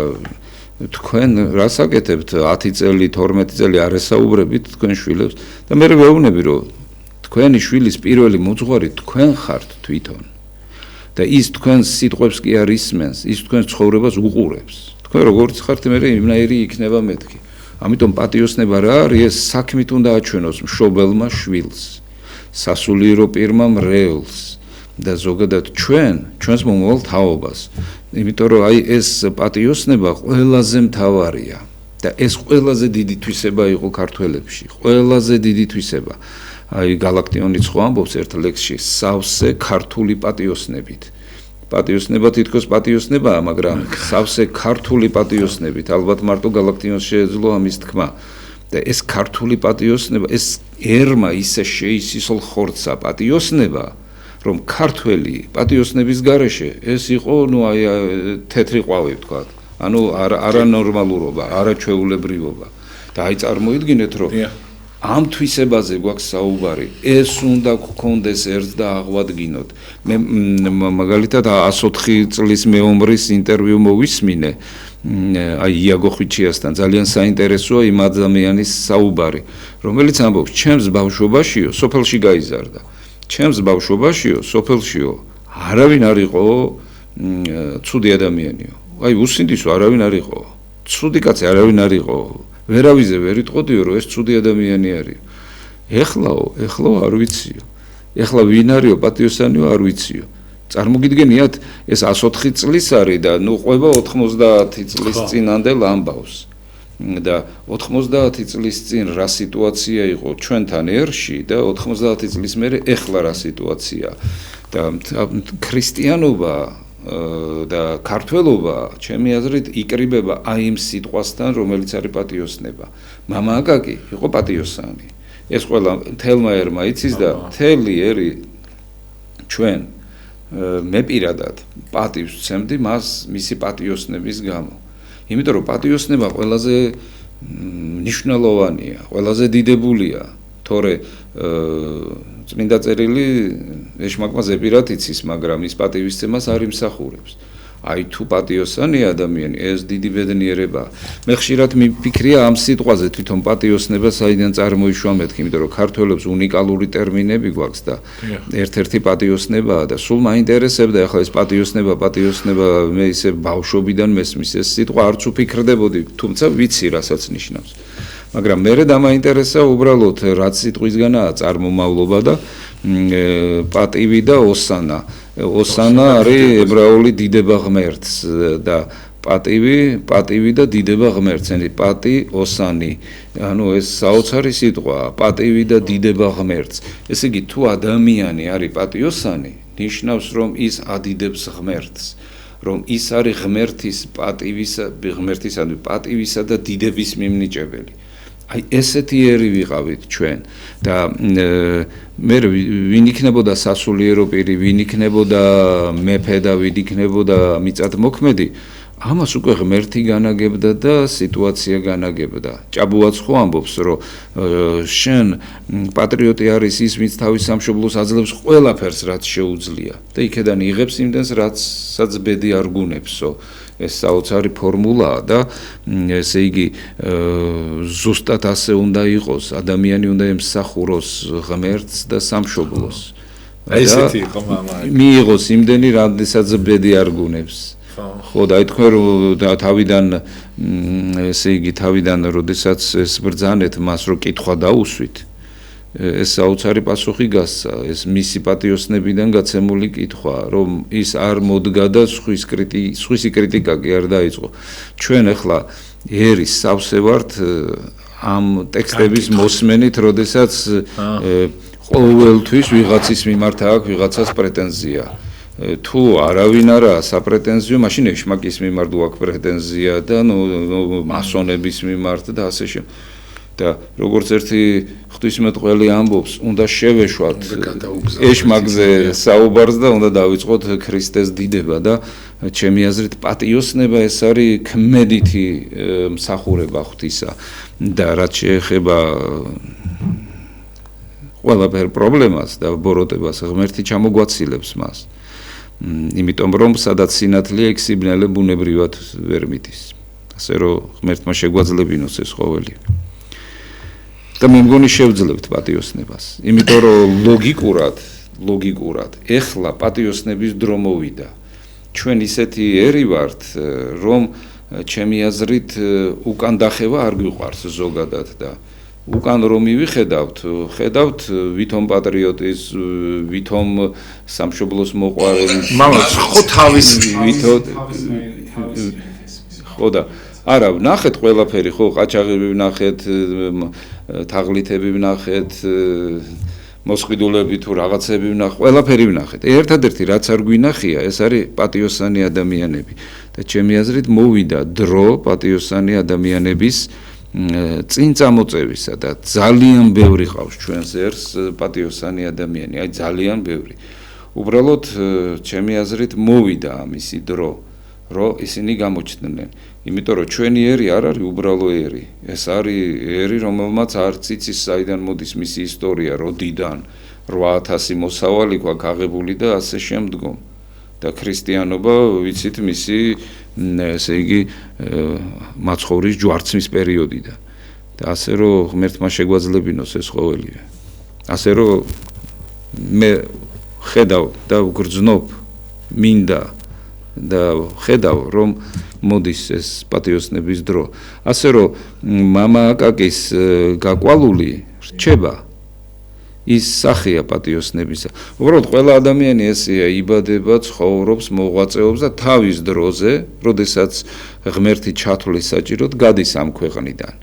თქვენ რას აკეთებთ 10 წელი, 12 წელი არ ესაუბრებით თქვენ შვილებს და მე ვეუბნები, რომ თქვენი შვილის პირველი მოძღვარი თქვენ ხართ თვითონ. და ის თქვენს სიტყვებს კი არ ისმენს, ის თქვენს ცხოვრებას უყურებს. თქვენ როგორც ხართ, მე იმნაირი იქნება მეთქი. ამიტომ პატიოსნება რა არის? ეს საქმით უნდა აჩვენოს მშობელმა შვილს, სასულიერო პირმა მრევლს და ზოგადად ჩვენს მომავალ თაობას. იმიტომ რომ აი ეს პატიოსნება ყველაზე მთავარია და ეს ყველაზე დიდი თვისება იყო ქართველებში, ყველაზე დიდი თვისება. აი გალაქტიონიც ხო ამბობს ერთ ლექსში სავსე ქართული პატიოსნებით. პატიოსნება თითქოს პატიოსნებაა, მაგრამ სავსე ქართული პატიოსნებით, ალბათ მარტო გალაქტიონს შეეძლო ამის თქმა. და ეს ქართული პატიოსნება, ეს ერმა ისე შეისისოლ ხორცსა პატიოსნება, რომ ქართველი პატიოსნების გარეშე ეს იყო, ნუ აი თეთრი ყვავი ვთქვათ. ანუ არანორმალურობა, არაჩვეულებრივობა. და აი წარმოიდგინეთ, რომ ამ თვისებაზე გვაქვს საუბარი, ეს უნდა გქონდეს ერთ და აღვადგინოთ. მე მაგალითად 104 წლის მეომრის ინტერვიუ მოვისმინე, აი იაგო ხვიჩიასთან, ძალიან საინტერესოა იმ ადამიანის საუბარი, რომელიც ამბობს, ჩემს ბავშვობაშიო სოფელში გაიზარდა. ჩემს ბავშვობაშიო სოფელშიო არავინ არ იყო ცუდი ადამიანიო. აი უსინდისო არავინ არ იყო. ცუდი კაცი არავინ არ იყო. ვერავიზე ვერ იტყოდიო, რომ ეს ცუდი ადამიანი არის. ეხლაო არ ვიციო. ეხლა ვინ არისო პატიოსანიო არ ვიციო. წარმოგიდგენიათ, ეს 104 წლის არის და ნუ ყვება 90 წლის წინანდელ ამბავს. და 90 წლის წინ რა სიტუაცია იყო ჩვენთან ერში და 90 წლის მერე ეხლა რა სიტუაცია. და ქრისტიანობა და ქართველობა, ჩემი აზრით, იკრიბება აი იმ სიტყვასთან, რომელიც არის პატიოსნება. მამა აკაკი იყო პატიოსანი. ეს ყველა თელმა ერმა იცის და თელი ერი ჩვენ მე პირადად პატივს ვცემდი მას მისი პატიოსნების გამო. იმიტომ რომ პატიოსნება ყველაზე მნიშვნელოვანია, ყველაზე დიდებულია, თორე წმინდა წერილი ეშმაკმა ზეპირად იცის, მაგრამ ის პატივისცემას არ იმსახურებს. აი თუ პატიოსანი ადამიანი, ეს დიდი ბედნიერებაა. მე ხშირად მიფიქრია ამ სიტყვაზე თვითონ პატიოსნება საიდან წარმოიშვა მეთქი, იმიტომ რომ ქართველებს უნიკალური ტერმინები გვაქვს და ერთ-ერთი პატიოსნებაა და სულ მაინტერესებდა ახლა ეს პატიოსნება, მე ისე ბავშვობიდან მესმის ეს სიტყვა არც უფიქრდებოდი, თუმცა ვიცი რასაც ნიშნავს. მაგრამ მერე დამაინტერესა უბრალოდ რაც სიტყვისგანაა წარმომავლობა და პატივი და ოსანა. ოსანა არის ებრაული დიდება ღმერთს და პატივი და დიდება ღმერთს, yani პატი ოსანი. ანუ ეს საოცარი სიტყვაა, პატივი და დიდება ღმერთს. ესე იგი თუ ადამიანი არის პატიოსანი, ნიშნავს რომ ის ადიდებს ღმერთს, რომ ის არის ღმერთის პატივისა და დიდების მიმნიჭებელი. აი ესეთი ერი ვიყავით ჩვენ და მე ვინ იქნებოდა სასულიერო პირი, ვინ იქნებოდა მეფე და ვინ იქნებოდა მიწათმოქმედი, ამას უკვე ღმერთი განაგებდა და სიტუაცია განაგებდა. ჭაბუაც ხო ამბობს, რომ შენ პატრიოტი არის ის, ვინც თავის სამშობლოს აძლევს ყველაფერს, რაც შეუძლია და იქედან იღებს იმდენს, რასაც ბედი არ გუნებსო. ეს საოცარი ფორმულაა და ესე იგი ზუსტად ასე უნდა იყოს, ადამიანი უნდა ემსახუროს ღმერთს და სამშობლოს. აი ესეთი იყო მამა. მიიღოს იმდენი, როდესაც ბედი არ გუნებს. ხო და თქვენ რომ თავიდან ესე იგი როდესაც ეს ბრძანეთ მას რომ კითხვა დაუსვით, ეს საოცარი პასუხი გასცა, ეს მისი პატიოსნებიდან გაცემული კითხვა, რომ ის არ მოდგა და სხვისი კრიტიკა კი არ დაიწყო. ჩვენ ახლა ერის სავსე ვართ ამ ტექსტების მოსმენით, როდესაც ყოველთვის ვიღაცის მიმართ აქვს ვიღაცას პრეტენზია. თუ არავინ არა საპრეტენზიო, მაშინ ეშმაკის მიმართ აქვს პრეტენზია და მასონების მიმართ და ასე შემდეგ. და როგორც ერთი ღვთისმეტყველი ამბობს, უნდა შევეშვათ ეშმაკზე საუბარს და უნდა დავიწყოთ ქრისტეს დიდება და ჩემი აზრით პატიოსნება ეს არის ქმედითი მსახურება ღვთისა და რაც შეეხება ყველაფერ პრობლემას და ბოროტებას ღმერთი ჩამოგვაცილებს მას. იმიტომ რომ სადაც სინათლეა იქ სიბნელე ბუნებრივად ვერ მიდის. ასე რომ ღმერთმა შეგვაძლებინოს ეს ყოველი. და მე მგონი შევძლებთ პატიოსნებას. იმიტომ რომ ლოგიკურად ეხლა პატიოსნების დრო მოვიდა. ჩვენ ისეთი ერი ვართ, რომ ჩემი აზრით უკან დახევა არ გვიყვარს ზოგადად და უკან რომ მივიხედავთ, ხედავთ ვითომ პატრიოტის, ვითომ სამშობლოს მოყვარელი, ხო თავის ხო და არა, ვნახეთ ყველაფერი, ხო, ყაჩაღები ვნახეთ, თაღლითები ვნახეთ, მოსყიდულები თუ რაღაცები ვნახეთ, ყველაფერი ვნახეთ. ერთადერთი რაც არ გვინახია, ეს არის პატიოსანი ადამიანები. და ჩემი აზრით მოვიდა დრო პატიოსანი ადამიანების წინ წამოწევისა და ძალიან ბევრი ყავს ჩვენს ერს პატიოსანი ადამიანი, აი ძალიან ბევრი. უბრალოდ ჩემი აზრით მოვიდა ამისი დრო, რომ ისინი გამოჩნდნენ. იმიტომ რომ ჩვენი ერი არ არის უბრალო ერი. ეს არის ერი, რომელმაც არც იცის საიდან მოდის მისი ისტორია, როდიდან 8000 მოსავალი გვაქვს აღებული და ასე შემდგომ. და ქრისტიანობა ვიცით მისი ესე იგი მაცხოვრის ჯვარცმის პერიოდიდან. და ასე რომ ღმერთმა შეგვაძლებინოს ეს ყოველივე. ასე რომ მე ხედავ და ვგრძნობ მინდა და ხედავ რომ მოდის ეს პატიოსნების დრო. ასე რომ მამა აკაკის გაკვალული რჩება ის სახეა პატიოსნებისა. უბრალოდ ყველა ადამიანი ესეა, იბადება, ცხოვრობს, მოღვაწეობს და თავის დროზე, როდესაც ღმერთი ჩათვლის საჭიროდ გადის ამ ქვეყნიდან.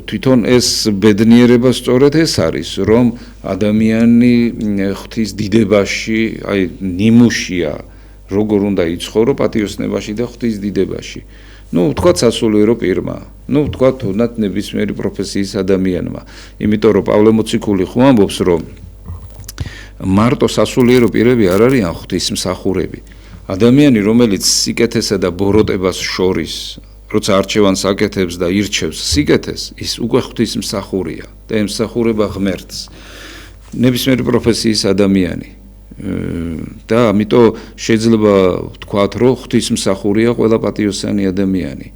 თვითონ ეს ბედნიერება სწორედ ეს არის, რომ ადამიანი ღვთის დიდებაში, აი ნიმუშია, როგორ უნდა იცხოვრო პატიოსნებაში და ღვთის დიდებაში. თქვათ სასულიერო პირმა, თქვათ თუნდაც ნებისმიერი პროფესიის ადამიანმა. იმიტომ რომ პავლე მოციქული ხო ამბობს, რომ მარტო სასულიერო პირები არ არიან ღვთის მსახურები. ადამიანი, რომელიც სიკეთესა და ბოროტებას შორის, როცა არჩევანს აკეთებს და ირჩევს სიკეთეს, ის უკვე ღვთის მსახურია და ემსახურება ღმერთს. ნებისმიერი პროფესიის ადამიანი. და ამიტომ შეიძლება ვთქვათ, რომ ღვთის მსახურია ყველა პატიოსანი ადამიანი.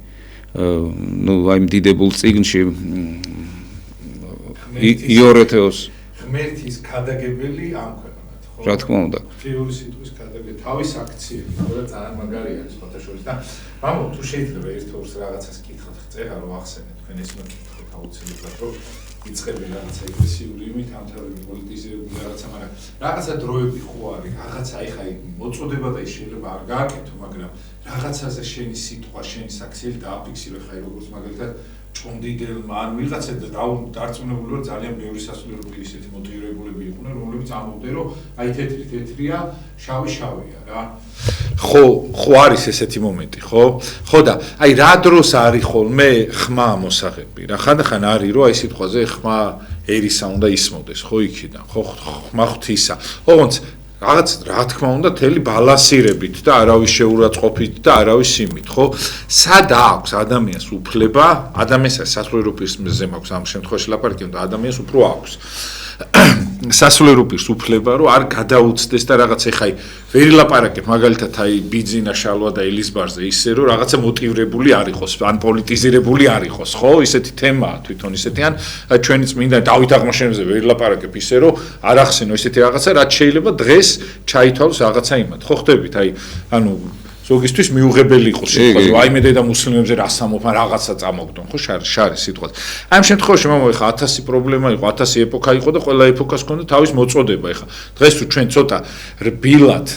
აი დიდებულ წიგნში იორეთეოს ღმერთის ქადაგებელი ამ ქვეყნად, ხო? რა თქმა უნდა. თეორიის სიტყვის ქადაგებელი, თავის აქციები, ყველა ძალიან მაგარი არის სხვათა შორის და მამო, თუ შეიძლება ერთ-ორს რაღაცას კითხოთ, წერა რომ ახსენეთ, თქვენ ეს მოკითხოთ აუცილებლად, რომ იწყები რაღაცა ეგრესიული იმით, ამთავრებელი პოლიტიზირებული რაღაცა, მაგრამ რაღაცა დროები ხო არის, რაღაცა ეხა მოწოდება და ის შეიძლება არ გააკეთო, მაგრამ რაღაცაზე შენი სიტყვა, შენი საქციელი დააფიქსირო, ხაი როგორც მაგალითად ჭონდიდელმა ან ვიღაცა დარწმუნებული ვარ ძალიან ბევრი სასულიერო პირი ისეთი მოტივირებულები იყვნენ, რომლებიც ამბობდნენ, რომ აი თეთრია, შავია რა. ხო არის ესეთი მომენტი, ხო? ხო და აი რა დროს არის ხოლმე ხმა მოსაღები? რა ხანდახან არის, რომ აი სიტყვაზე ხმა ერისა უნდა ისმოდეს, ხო იქიდან, ხო ხმა ღვთისა. ოღონდ რაღაც რა თქმა უნდა თელი ბალანსირებით და არავის შეურაცხყოფით და არავის იმით, ხო? სად აქვს ადამიანს უფლება, ადამიანს სასულიერო პირზე მაქვს ამ შემთხვევაში ლაპარაკი და ადამიანს უფრო აქვს. სასულიერო პირს უფლება, რომ არ გადაუცდეს და რაღაც ეხაი ვერ ლაპარაკებ მაგალითად აი ბიძინა შალვა და ელისბარზე ისე რომ რაღაცა მოტივირებული არ იყოს, ან პოლიტიზირებული არ იყოს, ხო? ისეთი თემაა თვითონ ისეთი ან ჩვენი წმინდა დავით აღმაშენებელზე ვერ ლაპარაკებ ისე რომ არ ახსენო ისეთი რაღაცა, რაც შეიძლება დღეს ჩაითვალოს რაღაცა იმად, ხო ხდებით? აი ანუ ზოგისთვის მიუღებელი იყოს სიტყვაზე, აი მე და მუსლიმებზე რა სამოფ, ან რაღაცა წამოგდონ, ხო შარი სიტყვაზე. აი ამ შემთხვევაში მამა ეხა 1000 პრობლემა იყო, 1000 ეპოქა იყო და ყველა ეპოქას ჰქონდა თავის მოწოდება ეხა. დღეს თუ ჩვენ ცოტა რბილად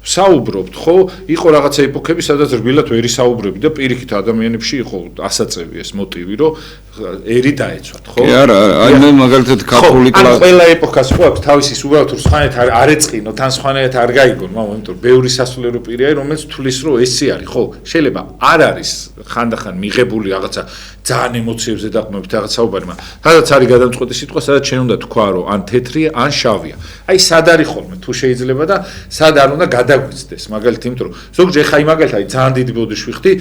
საუბრობთ, ხო? იყო რაღაცა ეპოქები, სადაც რბილად ვერ ისაუბრები და პირიქით ადამიანებში იყო ასაწევი ეს მოტივი, რომ ერი დაეცვათ, ხო? კი არა, აი მე მაგალითად კათოლიკ ან ყველა ეპოქას ხო აქვს თავისი უბრალოდ თუ სხვანაირად არ ეწყინოთ, ან სხვანაირად არ გაიგონ, მაგრამ იმიტომ ბევრი სასულიერო პირია, რომელიც თulis რომ ესე არის, ხო? შეიძლება არ არის ხანდახან მიღებული რაღაცა ძალიან ემოციებზე დაყრდნობით რაღაც საუბარი, მაგრამ სადაც არის გადამწყვეტი სიტყვა, სადაც შენ უნდა თქვა, რომ ან თეთრია, ან შავია. აი სად არის ხოლმე თუ შეიძლება და სად არ უნდა გადაგვიცდეს, მაგალითად, იმიტომ რომ ზოგჯერ ხა მაგალითად აი ძალიან დიდი ბოდიში ვიხდი,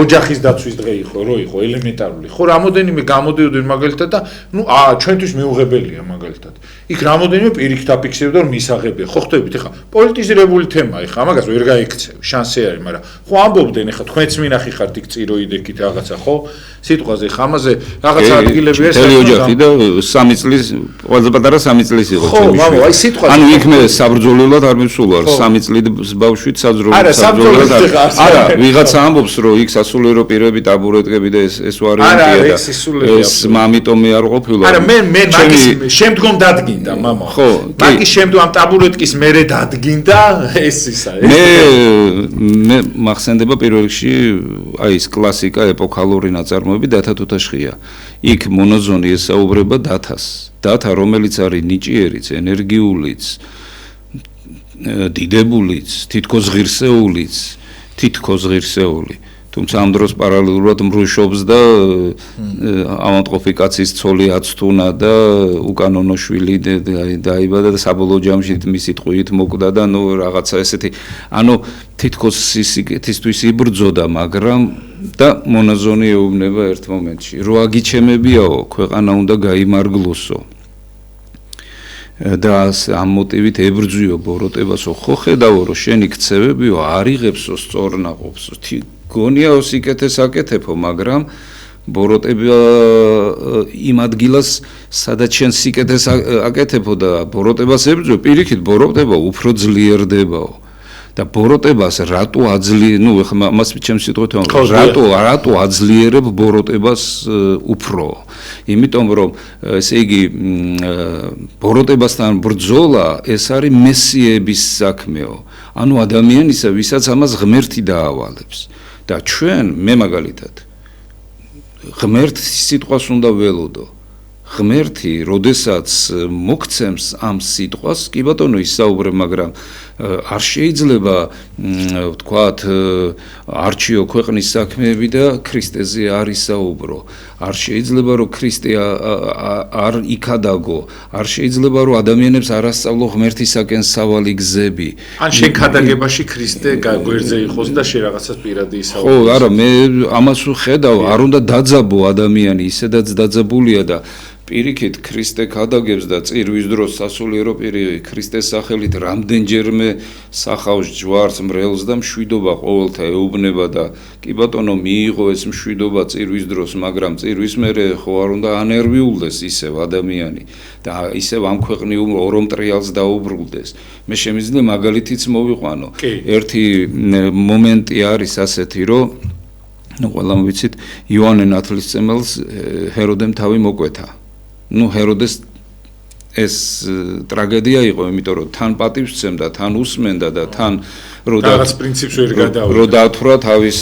ოჯახის დაცვის დღე იყო, რო იყო ელემენტარული. ხო, რამოდენიმე გამოდიოდნენ მაგალითად და ნუ ჩვენთვის მიუღებელია მაგალითად. იქ რამოდენიმე პირიქით აფიქსებდა რომ მისაღებია. ხო ხვდებით, ეხა პოლიტიზირებული თემაა, ეხა ამაგას ვერ გაიქცევ, შანსი არის, მაგრამ ხო ამბობდნენ, ეხა თქვენც მინახი ხართ იქ წიროიდეკით რაღაცა, ხო? სიტყვაზე ხა ამაზე რაღაცა ადგილები ეს მთელი ოჯახი და 3 წლის ყველაზე პატარა 3 წლის იყო ხო, მამო, აი სიტყვაზე ანუ იქ მე საბრძოლველად არ მივსულვარ 3 წლის ბავშვით საბრძოლველად არა ვიღაცა ამბობს რომ იქ სასულიერო პირები ტაბურეტკები და ეს ვარიანტია და ეს მამიტომი არ ყოფილა არა მე მაგის შემდგომ დადგინდა მამა ხო მაგის შემდგომ ამ ტაბურეტკის მერე დადგინდა ეს ისა მე მახსენდება პირველ რიგში აი ეს კლასიკა ეპოქალური ნაწარმოები დათა თუთაშხია იქ მონოზონი ესაუბრება დათას დათა რომელიც არის ნიჭიერიც ენერგიულიც დიდებულიც თითქოს ღირსეული თუმცა ამ დროს პარალელურად მრუშობს და ავანტყოფიკაციის ცოლი აცთუნა და უკანონო შვილი დაიბადა და საბოლოო ჯამში მისი ტყვიით მოკვდა და ნუ რაღაცა ესეთი ანუ თითქოს სისიკეთისთვის იბრძოდა მაგრამ და მონაზონი ეუბნება ერთ მომენტში რო აგიჩემებიაო ქვეყანა უნდა გაიმარგლოსო და ამ მოტივით ებრძვიო ბოროტებასო ხო ხედავო რომ შენი ქცევებიო არ იღებსო სწორნაყოფსო გონიაო სიკეთეს აკეთებო მაგრამ ბოროტება იმ ადგილას სადაც შენ სიკეთეს აკეთებო და ბოროტებას ებრძვიო პირიქით ბოროტება უფრო ძლიერდებაო და ბოროტებას რატო ნუ ეხლა მას ჩემს სიტყვით რატო აძლიერებ ბოროტებას უფრო იმიტომ რომ ესე იგი ბოროტებასთან ბრძოლა ეს არის მესიების საქმეო ანუ ადამიანისა ვისაც ამას ღმერთი დაავალებს და ჩვენ მე მაგალითად ღმერთის სიტყვას უნდა ველოდო ღმერთი როდესაც მოგცემს ამ სიტყვას კი ბატონო ისაუბრებ მაგრამ არ შეიძლება ვთქვათ არჩიო ქვეყნის საქმეები და ქრისტეზე არ ისაუბრო არ შეიძლება რომ ქრისტე არ იქადაგო არ შეიძლება რომ ადამიანებს არ ასწავლო ღმერთისაკენ სავალი გზები ან შენ ქადაგებაში ქრისტე გვერდზე იყოს და შე რაღაცას პირადი ისაუბრო ხო არა მე ამას ვხედავ არ უნდა დაძაბო ადამიანი ისედაც დაძაბულია და პირიქით ქრისტე ქადაგებს და წირვის დროს სასულიერო პირი ქრისტეს სახელით რამდენჯერმე სახავს ჯვარს მრევლს და მშვიდობა ყოველთა ეუბნება და კი ბატონო მიიღო ეს მშვიდობა წირვის დროს მაგრამ წირვის მერე ხო არ უნდა ანერვიულდეს ისევ ადამიანი და ისევ ამ ქვეყნიურ ორომტრიალს დაუბრუნდეს მე შემიძლია მაგალითიც მოვიყვანო ერთი მომენტი არის ასეთი რომ ნუ ყველამ ვიცით იოანე ნათლისმცემელს ჰეროდემ თავი მოკვეთა ну ჰეროდეს ეს ტრაგედია იყო იმიტომ რომ თან პატივს სცემდა თან უსმენდა და თან რაღაც პრინციპს ვერ გადავიდა რო დათვრა თავის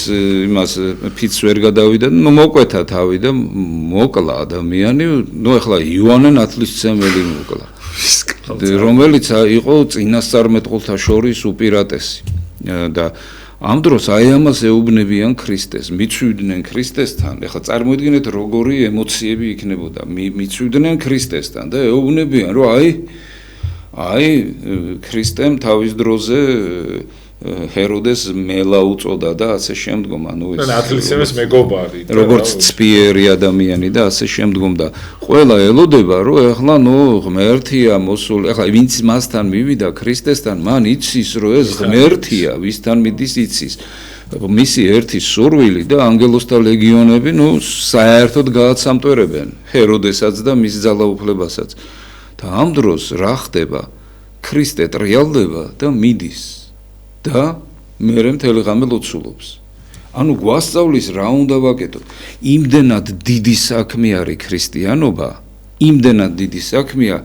იმას ფიცს ვერ გადავიდა ну მოკვეთა თავი და მოკლა ადამიანი ну ეხლა იოანე ნათლისმცემელი მოკლა რომელიც იყო წინასწარმეტყველთა შორის უპირატესი და ამ დროს აი ამას ეუბნებიან ქრისტეს, მიცვიდნენ ქრისტესთან. ეხლა წარმოიდგინეთ როგორი ემოციები იქნებოდა. მიცვიდნენ ქრისტესთან და ეუბნებიან, რომ აი ქრისტემ თავის დროზე ჰეროდეს მელა უწოდა და ასე შემდგომ, ანუ ეს ნათლისმცემლის მეგობარი, როგორც ცპიერი ადამიანი და ასე შემდგომ და ყველა ელოდება, რომ ეხლა ნუ ღმერთია მოსული, ეხლა ვინც მასთან მივიდა ქრისტესთან, მან იცის, რომ ეს ღმერთია, ვისთან მიდის იცის. მისი ერთი სურვილი და ანგელოსთა ლეგიონები, ნუ საერთოდ გააცამტვერებენ ჰეროდესაც და მის ძალაუფლებასაც. და ამ დროს რა ხდება? ქრისტე ტრიალდება და მიდის. და მერე მთელი ღამე ლოცულობს. ანუ გვასწავლის რა უნდა ვაკეთოთ. იმდენად დიდი საქმე არის ქრისტიანობა, იმდენად დიდი საქმეა,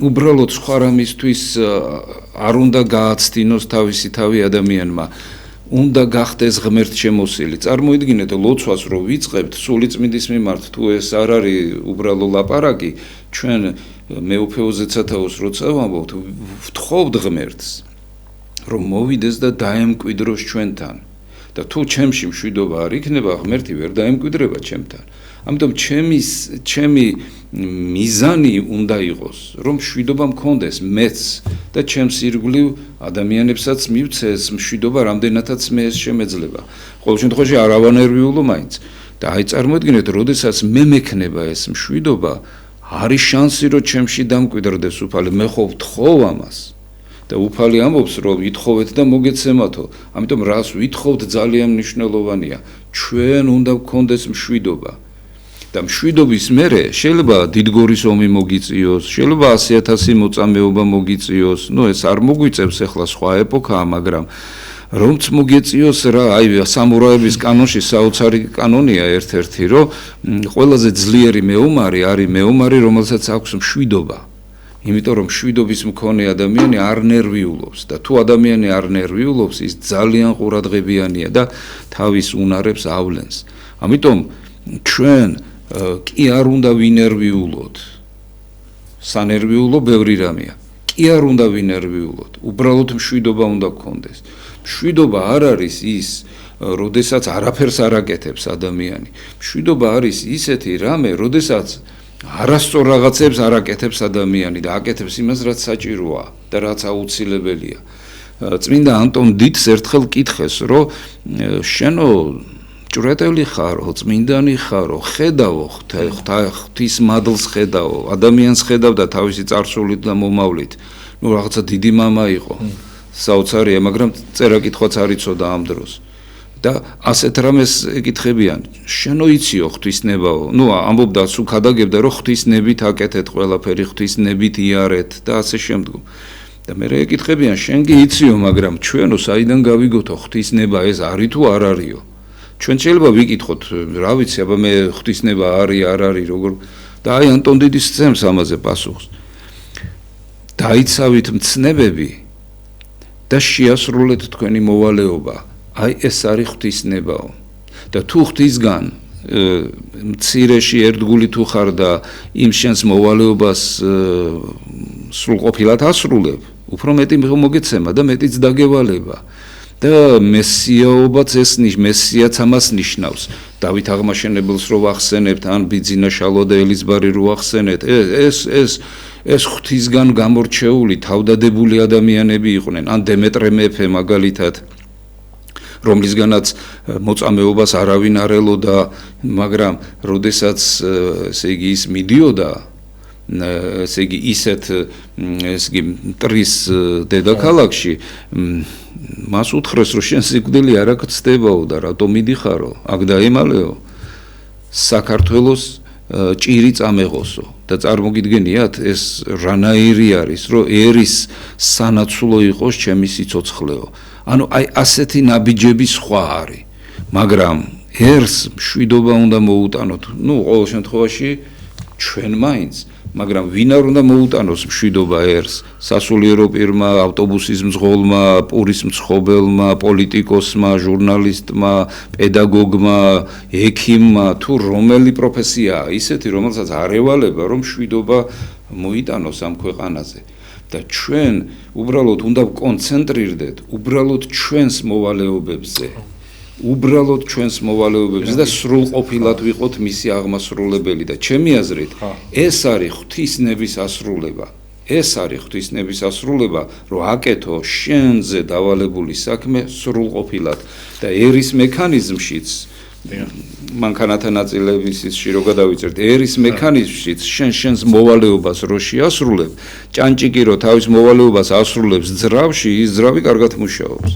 უბრალოდ სხვა რამისთვის არ უნდა გააცდინოს თავისი თავი ადამიანმა. უნდა გახდეს ღმერთშემოსილი. წარმოიდგინეთ ლოცვას რო ვიწყებთ სულიწმინდის მიმართ, თუ ეს არ არის უბრალო ლაპარაკი, ჩვენ მეუფეოზე ცათაოს როცა ვამბობთ, ვთხოვთ ღმერთს, რომ მოვიდეს და დაემკვიდროს ჩვენთან. და თუ ჩემში მშვიდობა არ იქნება, ღმერთი ვერ დაემკვიდრება ჩემთან. ამიტომ ჩემი მიზანი უნდა იყოს, რომ მშვიდობა მქონდეს მეც და ჩემს ირგვლივ ადამიანებსაც მივცეს მშვიდობა, რამდენადაც მე ეს შემეძლება. ყოველ შემთხვევაში არ ავანერვიულო მაინც. და აი წარმოიდგინეთ, როდესაც მე მექნება ეს მშვიდობა, არის შანსი, რომ ჩემში დამკვიდრდეს უფალი. მე ხო ვთხოვ ამას. და უფალი ამბობს, რომ ითხოვეთ და მოგეცემათო. ამიტომ რას ვითხოვთ ძალიან მნიშვნელოვანია. ჩვენ უნდა გქონდეს მშვიდობა. და მშვიდობის მერე შეიძლება დიდგორის ომი მოგიწიოს, შეიძლება 100,000 მოწამეობა მოგიწიოს. ეს არ მოგვიწევს ახლა სხვა ეპოქაა, მაგრამ რომც მოგეწიოს რა, აი სამურაების კანონში საოცარი კანონია ერთ-ერთი, რომ ყველაზე ძლიერი მეომარი არის მეომარი, რომელსაც აქვს მშვიდობა. იმიტომ რომ მშვიდობის მქონე ადამიანი არ ნერვიულობს და თუ ადამიანი არ ნერვიულობს, ის ძალიან ყურადღებიანია და თავის უნარებს ავლენს. ამიტომ ჩვენ კი არ უნდა ვინერვიულოთ. სანერვიულო ბევრი რამეა. კი არ უნდა ვინერვიულოთ. უბრალოდ მშვიდობა უნდა გქონდეს. მშვიდობა არ არის ის, როდესაც არაფერს არ აკეთებს ადამიანი. მშვიდობა არის ისეთი რამე, როდესაც არასწორ რაღაცებს არ აკეთებს ადამიანი და აკეთებს იმას, რაც საჭიროა და რაც აუცილებელია. წმინდა ანტონ დიდს ერთხელ კითხეს, რომ შენო ჭვრეტელი ხარო, წმინდანი ხარო, ხედავო ღვთის მადლს ხედავო, ადამიანს ხედავ და თავისი წარსულით და მომავლით. რაღაცა დიდი მამა იყო. საოცარია, მაგრამ წერა-კითხვაც არ იცოდა ამ დროს. და ასეთ რამეს ეკითხებიან, შენო იციო ღვთისნებაო. ამბობდა, სულ ქადაგებდა, რომ ღვთისნებით აკეთეთ ყველაფერი, ღვთისნებით იარეთ და ასე შემდგომ. და მე ეკითხებიან, შენ კი იციო, მაგრამ ჩვენო საიდან გავიგოთო ღვთისნება ეს არის თუ არ არისო? ჩვენ შეიძლება ვიკითხოთ, რა ვიცი, აბა მე ღვთისნება არის, არ არის, როგორ და აი ანტონ დიდის ძემს ამაზე პასუხს. დაიცავით მცნებები და შეასრულეთ თქვენი მოვალეობა. აი ეს არის ღვთისნებაო. და თუ ღვთისგან მცირეში ერთგული თუ ხარ და იმ შენს მოვალეობას სრულყოფილად ასრულებ, უფრო მეტი მოგეცემა და მეტიც დაგევალება. და მესიაობაც მესიაც ამას ნიშნავს. დავით აღმაშენებელს რო ვახსენებთ, ან ბიძინა შალვა და ელიზბარი რო ვახსენეთ, ეს ღვთისგან გამორჩეული თავდადებული ადამიანები იყვნენ, ან დემეტრე მეფე მაგალითად, რომლისგანაც მოწამეობას არავინ არ ელოდა, მაგრამ როდესაც ესე იგი ის მიდიოდა, ესე იგი ისეთ მტრის დედაქალაქში, მას უთხრეს, რომ შენ სიკვდილი არ აკცდებაო და რატომ მიდიხარო, აქ დაემალეო, საქართველოს ჭირი წამეღოსო. და წარმოგიდგენიათ, ეს რანაირი არის, რომ ერის სანაცვლო იყოს ჩემი სიცოცხლეო. ანუ აი ასეთი ნაბიჯები სხვა არის, მაგრამ ერს მშვიდობა უნდა მოუტანოთ. ყოველ შემთხვევაში ჩვენ მაინც, მაგრამ ვინ არ უნდა მოუტანოს მშვიდობა ერს? სასულიერო პირმა, ავტობუსის მძღოლმა, პურის მცხოველმა, პოლიტიკოსმა, ჟურნალისტმა, პედაგოგმა, ექიმმა, თუ რომელი პროფესიაა ისეთი, რომელსაც არ ევალება, რომ მშვიდობა მოიტანოს ამ ქვეყანაზე. და ჩვენ უბრალოდ უნდა ვკონცენტრირდეთ უბრალოდ ჩვენს მოვალეობებზე. უბრალოდ ჩვენს მოვალეობებზე და სრულყოფილად ვიყოთ მისი აღმასრულებელი და ჩემი აზრით ეს არის ღვთისნების ასრულება. ეს არის ღვთისნების ასრულება, რომ აკეთო შენზე დავალებული საქმე სრულყოფილად და ერის მექანიზმშიც მანქანათა ნაწილების რო გადავიწერთ, ერის მექანიზმშიც შენს მოვალეობას რო შეასრულებ, ჭანჭიკი რო თავის მოვალეობას ასრულებს ძრავში, ის ძრავი კარგად მუშაობს.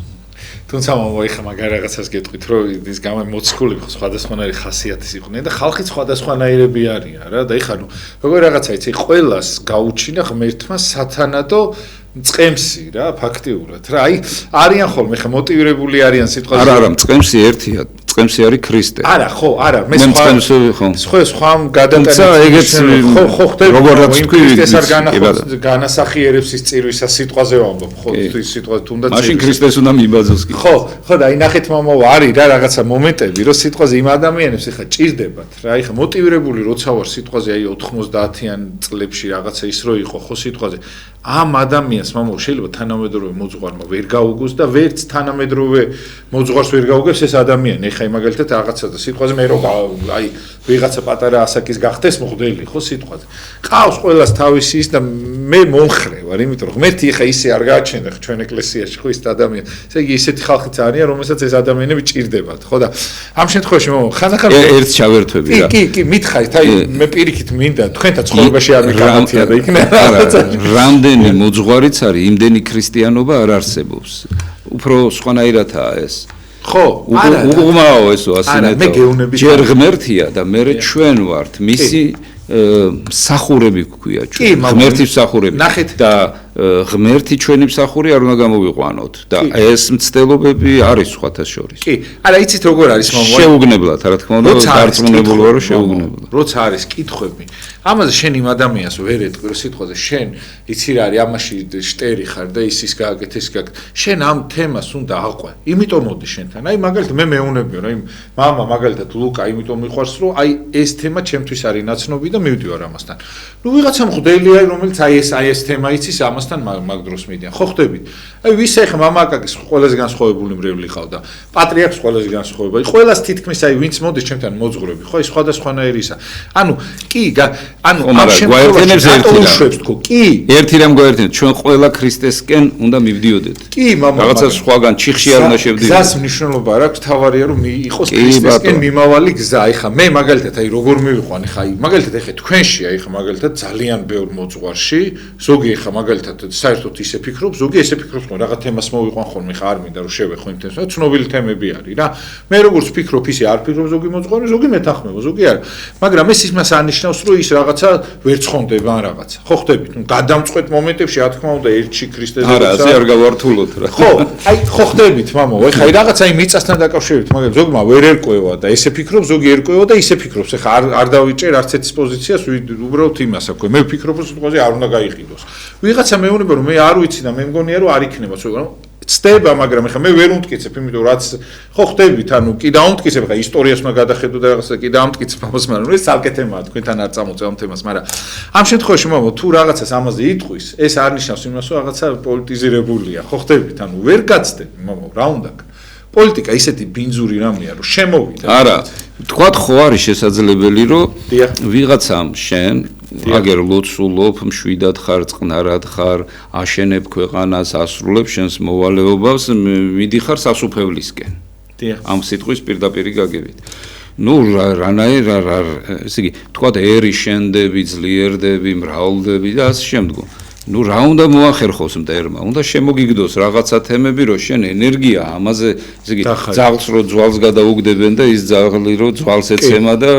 თუმცა მოიხა მაგარ რაღაცას გეტყვით, რომ ის გამომოცხულები სხვადასხვანაირი ხასიათის იყვნენ და ხალხი სხვადასხვანაირები არიან რა და ეხლა როგორ რაღაცა იცი, ყველას გაუჩინა ღმერთმა სათანადო წყემსი რა ფაქტიურად რა. აი არიან ხოლმე ხა მოტივირებული არიან სიტყვაზე. არა, წყემსი ერთია. მწყემსი არის ქრისტე. არა, ხო, არა, მე მწყემსი ხო. სხვა გადატანის ხო ხდება. როგორაც თქვი, ეს არ განასახიერებს ის წირვისა სიტყვაზე ვამბობ, ხო, ის სიტყვა თუნდაც მაშინ ქრისტეს უნდა მიბაძოს კი. ხო, და აი ნახეთ მამა არის რა რაღაცა მომენტები, რომ სიტყვაზე იმ ადამიანებს ეხა ჭირდებათ რა, ეხა მოტივირებული როცა ვარ სიტყვაზე აი 90-იან წლებში რაღაცა ის რო იყო ხო სიტყვაზე ამ ადამიანს მამა შეიძლება თანამედროვე მოძღვარმა ვერ გაუგოს და ვერც თანამედროვე მოძღვარს ვერ გაუგებს ეს ადამიანი ეხა აი მაგალითად რაღაცა და სიტყვაზე მე რო აი ვიღაცა პატარა ასაკის გახდეს მოხდელი ხო სიტყვაზე ყავს ყველას თავისი ის და მე მომხრე ვარ იმიტომ რომ ღმერთი ეხა ისე არ გააჩენდა ჩვენ ეკლესიაში ხო ის ადამიანი ესე იგი ისეთი ხალხიც არიან რომელსაც ეს ადამიანები ჭირდებათ ხო და ამ შემთხვევაში მამა ხანდახან ერთ ჩავერთვები რა კი მითხარით აი მე პირიქით მინდა თქვენთან ცხოვრებაში არ მიგამართია და იქნება რამდენი მოძღვარიც არის იმდენი ქრისტიანობა არ არსებობს უფრო სხვანაირადაა ეს ხო უღმაო ესო ასინეთო ჯერ ღმერთია და მე ჩვენ ვართ მისი მსახურები გვქვია ჩვენ ღმერთის მსახურები და ღმერთი ჩვენი მსახური არ უნდა გამოვიყვანოთ და ეს მცდელობები არის სხვათა შორის კი არა იცით როგორ არის მამა შეუგნებლად რა თქმა უნდა დარწმუნებული ვარ რომ შეუგნებლად როცა არის კითხვები ამაზე შენ იმ ადამიანს ვერ ეტყვი რომ სიტყვაზე შენ იცი რა არის ამაში შტერი ხარ და ის გააკეთე ის გააკეთე შენ ამ თემას უნდა აყვე იმიტომ მოდი შენთან აი მაგალითად მე მეუნებიო რა იმ მამა მაგალითად ლუკა იმიტომ მიყვარს რომ აი ეს თემა ჩემთვის არის ნაცნობი და მივდივარ ამასთან ნუ ვიღაცა მღვდელია რომელიც აი ეს თემა იცის ამასთან მაგ დროს მიდიან ხო ხდებით აი ვისა ეხა მამა აკაკის ყველაზე განსხვავებული მრევლი ყავდა პატრიარქს ყველაზე განსხვავებული ყველას თითქმის აი ვინც მოდის ჩემთან მოძღვრები ხო ის სხვადასხვანაირი ისა ანუ კი ანუ ამ შემთხვევაში თქო კი ერთი რამ გვაერთიანებს ჩვენ ყველა ქრისტესკენ უნდა მივდიოდეთ კი მამა რაღაცა სხვაგან ჩიხში არ უნდა შევდივართ გზას მნიშვნელობა არ აქვს თავარია რომ იყოს ქრისტესკენ მიმავალი გზა ეხა მე მაგალითად აი როგორ მივიყვან ეხა აი მაგალითად ეხა თქვენში აი ეხა მაგალითად ძალიან ბევრ მოძღვარში ზოგი ეხა მაგალითად საერთოდ ისე ფიქრობ ზოგი ესე ფიქრობს რომ რაღაც თემას მოვიყვან ხოლმე ხა არ მინდა რომ შევეხო იმ თემას ცნობილი თემები არის რა მე როგორც ფიქრობ ისე არ ფიქრობ ზოგი მოძღვარი ზოგი მეთანხმება ზოგი არ მაგრამ ეს იმას ანიშნავს რომ ის რაღაცა ვერ ცხონდება ან რაღაცა ხო ხდებით ნუ გადამწყვეტ მომენტებში რა თქმა უნდა ერთში ქრისტეს არა ასე არ გავართულოთ რა ხო აი ხო ხდებით მამო ეხა აი რაღაცა იმ მიწასთან დაკავშირებით მაგრამ ზოგმა ვერ ერკვევა და ესე ფიქრობ ზოგი ერკვევა და ისე ფიქრობს ეხა არ დავიჭერ არც ერთ პოზიციას უბრალოდ იმას აქვს მე ვფიქრობ რომ სიტყვაზე არ უნდა გაიყიდოს ვიღაცა მეუბნება რომ მე არ ვიცი და მე მგონია რომ არ იქნება მაგრამ ცდება მაგრამ ეხლა მე ვერ უმტკიცებ იმიტომ რაც ხო ხდებით ანუ კი დაუმტკიცებ ხა ისტორიას უნდა გადახედო და რაღაცა კი დაუმტკიცებ ამას მაგრამ ეს ცალკე თემაა თქვენთან არ წამოწევ ამ თემას მაგრამ ამ შემთხვევაში მამა თუ რაღაცას ამაზე იტყვის ეს არ ნიშნავს იმას რომ რაღაცა პოლიტიზირებულია ხო ხდებით ანუ ვერ გაცდები მამა რა უნდა პოლიტიკა ისეთი ბინძური რამეა რომ შემოვიდა არა თქვათ ხო არის შესაძლებელი რომ ვიღაცამ შენ აგერ ლოცულობ მშვიდად ხარ წყნარად ხარ აშენებ ქვეყანას ასრულებ შენს მოვალეობას მიდიხარ სასუფევლისკენ ამ სიტყვის პირდაპირი გაგებით ნუ რანაირ ესე იგი თქვათ ერი შენდები ძლიერდები მრავლდები და ასე შემდგომ ნუ რა უნდა მოახერხოს მტერმა უნდა შემოგიგდოს რაღაცა თემები რომ შენ ენერგია ამაზე ესე იგი ძაღლს რო ძვალს გადაუგდებენ და ის ძაღლი რო ძვალს ეცემა და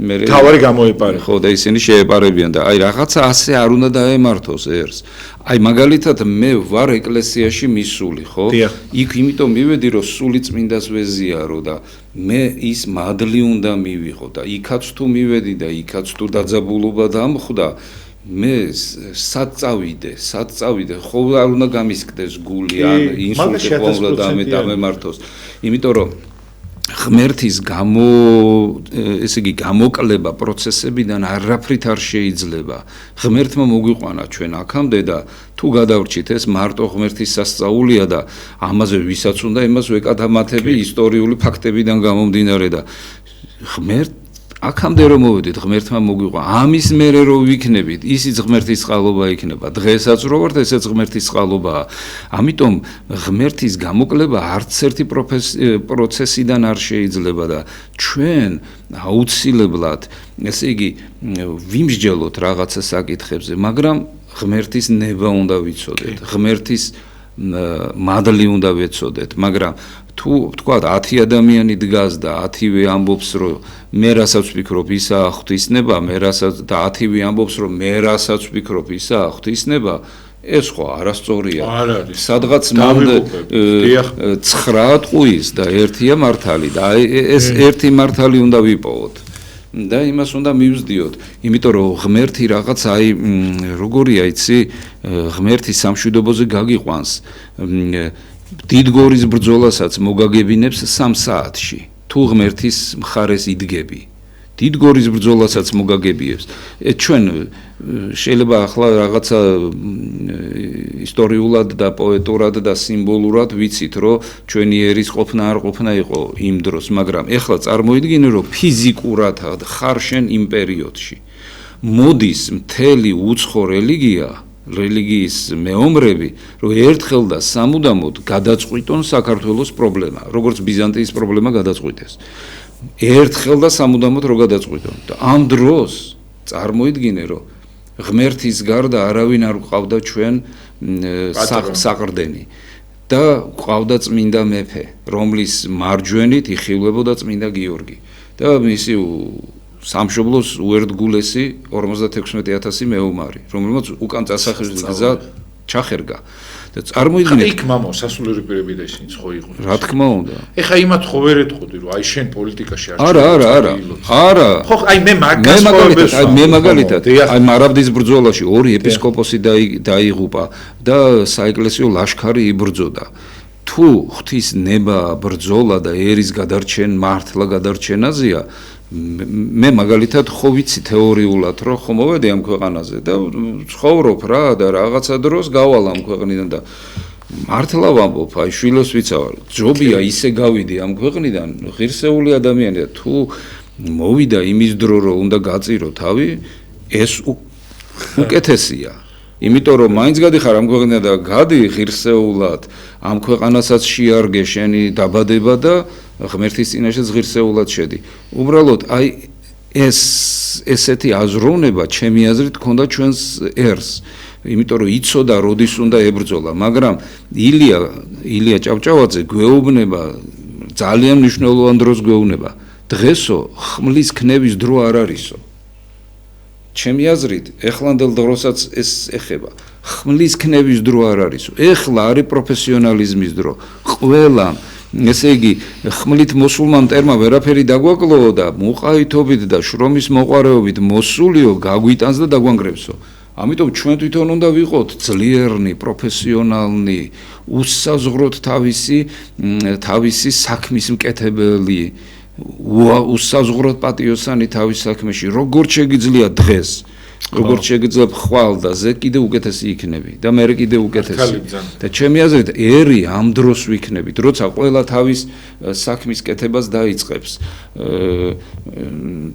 მე თავარი გამოეპარე ხო და ისინი შეეპარებიან და აი რაღაცა ასე არ უნდა დაემართოს ერს აი მაგალითად მე ვარ ეკლესიაში მისული ხო იქ იმიტომ მივედი რომ სული წმინდას ვეზიარო და მე ის მადლი უნდა მივიღო და იქაც თუ მივედი და იქაც თუ დაძაბულობა დამხვდა მე სად წავიდე ხო არ უნდა გამისკდეს გული ან ინსულტი ყოველ დამემართოს იმიტომ რომ ღმერთის ესე იგი გამოკლება პროცესებიდან არაფრით არ შეიძლება ღმერთმა მოგვიყვანა ჩვენ აქამდე და თუ გადავრჩით ეს მარტო ღმერთის სასწაულია და ამაზე ვისაც უნდა იმას ვეკადამათები ისტორიული ფაქტებიდან გამომდინარე და ღმერთ აქამდე რომ მოვედით ღმერთმა მოგვიყვანა ამის მერე რომ ვიქნებით ისიც ღმერთის წყალობა იქნება დღესაც რო ვართ ესეც ღმერთის წყალობაა ამიტომ ღმერთის გამოკლება არც ერთი პროცესიდან არ შეიძლება და ჩვენ აუცილებლად ესე იგი ვიმსჯელოთ რაღაცა საკითხებზე მაგრამ ღმერთის ნება უნდა ვიცოდეთ ღმერთის მადლი უნდა ვეცოდეთ მაგრამ თუ თქვა 10 ადამიანი დგას და 10-ვე ამბობს რომ მე რასაც ვფიქრობ ისაა ღვთისნება მე რასაც და 10-ვე ამბობს რომ მე რასაც ვფიქრობ ისაა ღვთისნება ეს ხო არასწორია. არ არის. სადღაც მანდ 9 ტყუის და ერთია მართალი და ეს ერთი მართალი უნდა ვიპოვოთ. და იმას უნდა მივსდიოთ, იმიტომ რომ ღმერთი რაღაც როგორია იცი, ღმერთი სამშვიდობოზე გაგიყვანს. დიდ გორის ბრძოლასაც მოგაგებინებს 3 საათში. თუ ღმერთის მხარეს იდგები. დიდ გორის ბრძოლასაც მოგაგებიებს. ჩვენ შეიძლება ახლა რაღაცა ისტორიულად და პოეტურად და სიმბოლურად ვიცით, რომ ჩვენი ერის ყოფნა არ ყოფნა იყო იმ დროს, მაგრამ ეხლა წარმოიდგინე, რომ ფიზიკურად ხარ შენ იმ პერიოდში. მოდის მთელი უცხო რელიგიის მეომრები, რომ ერთხელ და სამუდამოდ გადაწყვიტონ საქართველოს პრობლემა, როგორც ბიზანტიის პრობლემა გადაწყვიტეს. ერთხელ და სამუდამოდ რო გადაწყვიტონ და ამ დროს წარმოიდგინე, რომ ღმერთის გარდა არავინ არ გვყავდა ჩვენ საყრდენი და გვყავდა წმინდა მეფე, რომლის მარჯვენით იხილვებოდა წმინდა გიორგი და მისი სამშობლოს უერთგულესი 56,000 მეომარი, რომელმაც უკან წასახლის გზა ჩახერგა. და წარმოიდგინე იქ მამო სასულიერო პირები და ისინიც ხო იყო. რა თქმა უნდა. ეხა იმათ ხო ვერ ეთყოდი, რომ აი შენ პოლიტიკაში არ არა. ხო, აი მე მაგალითად, აი მარაბდის ბრძოლაში 2 ეპისკოპოსი დაიღუპა და საეკლესიო ლაშქარი იბრძოდა. თუ ღვთის ნება ბრძოლა და ერის მართლა გადარჩენაზეა, მე მაგალითად ხო ვიცი თეორიულად, რომ ხო მოვედი ამ ქვეყანაზე და ცხოვრობ რა და რაღაცა დროს გავალ ამ ქვეყნიდან და მართლა ვამბობ, აი შვილებს ვიცავ, ჯობია ისე გავიდი ამ ქვეყნიდან, ღირსეული ადამიანი და თუ მოვიდა იმის დრო, რომ უნდა გაწირო თავი, ეს უკეთესია. იმიტომ რომ მაინც გადიხარ ამ ქვეყნიდან და გადი ღირსეულად, ამ ქვეყანასაც შეარგე შენი დაბადება და ღმერთის წინაშე ღირსეულად შედი. უბრალოდ აი ესეთი აზროვნება ჩემი აზრით ქონდა ჩვენს ერს. იმიტომ რომ იცოდა როდის უნდა ებრძოლა, მაგრამ ილია ჭავჭავაძე გვეუბნება ძალიან მნიშვნელოვან დროს გვეუბნება. დღესო ხმლის ქნევის დრო არ არისო. ჩემი აზრით, ეხლანდელ დროსაც ეს ეხება. ხმლის ქნევის დრო არ არისო. ეხლა არის პროფესიონალიზმის დრო. ყველა ესე იგი, ხმლით მოსულმა მტერმა ვერაფერი დაგვაკლოო და მოყაითობით და შრომის მოყარეობით მოსულიო გაგვიტანს და დაგვანგრევსო. ამიტომ ჩვენ თვითონ უნდა ვიყოთ ძლიერნი, პროფესიონალნი, უსაზღვროთ თავისი საქმის მკეთებელი, უსაზღვროთ პატიოსანი თავის საქმეში. როგორც შეგიძლია დღეს, როგორც შეგიძლია ხვალდაზე კიდე უკეთესი იქნები და მე კიდე უკეთესი. და ჩემი აზრით, ერი ამ დროს ვიქნებით, როცა ყველა თავის საქმის კეთებას დაიწყებს.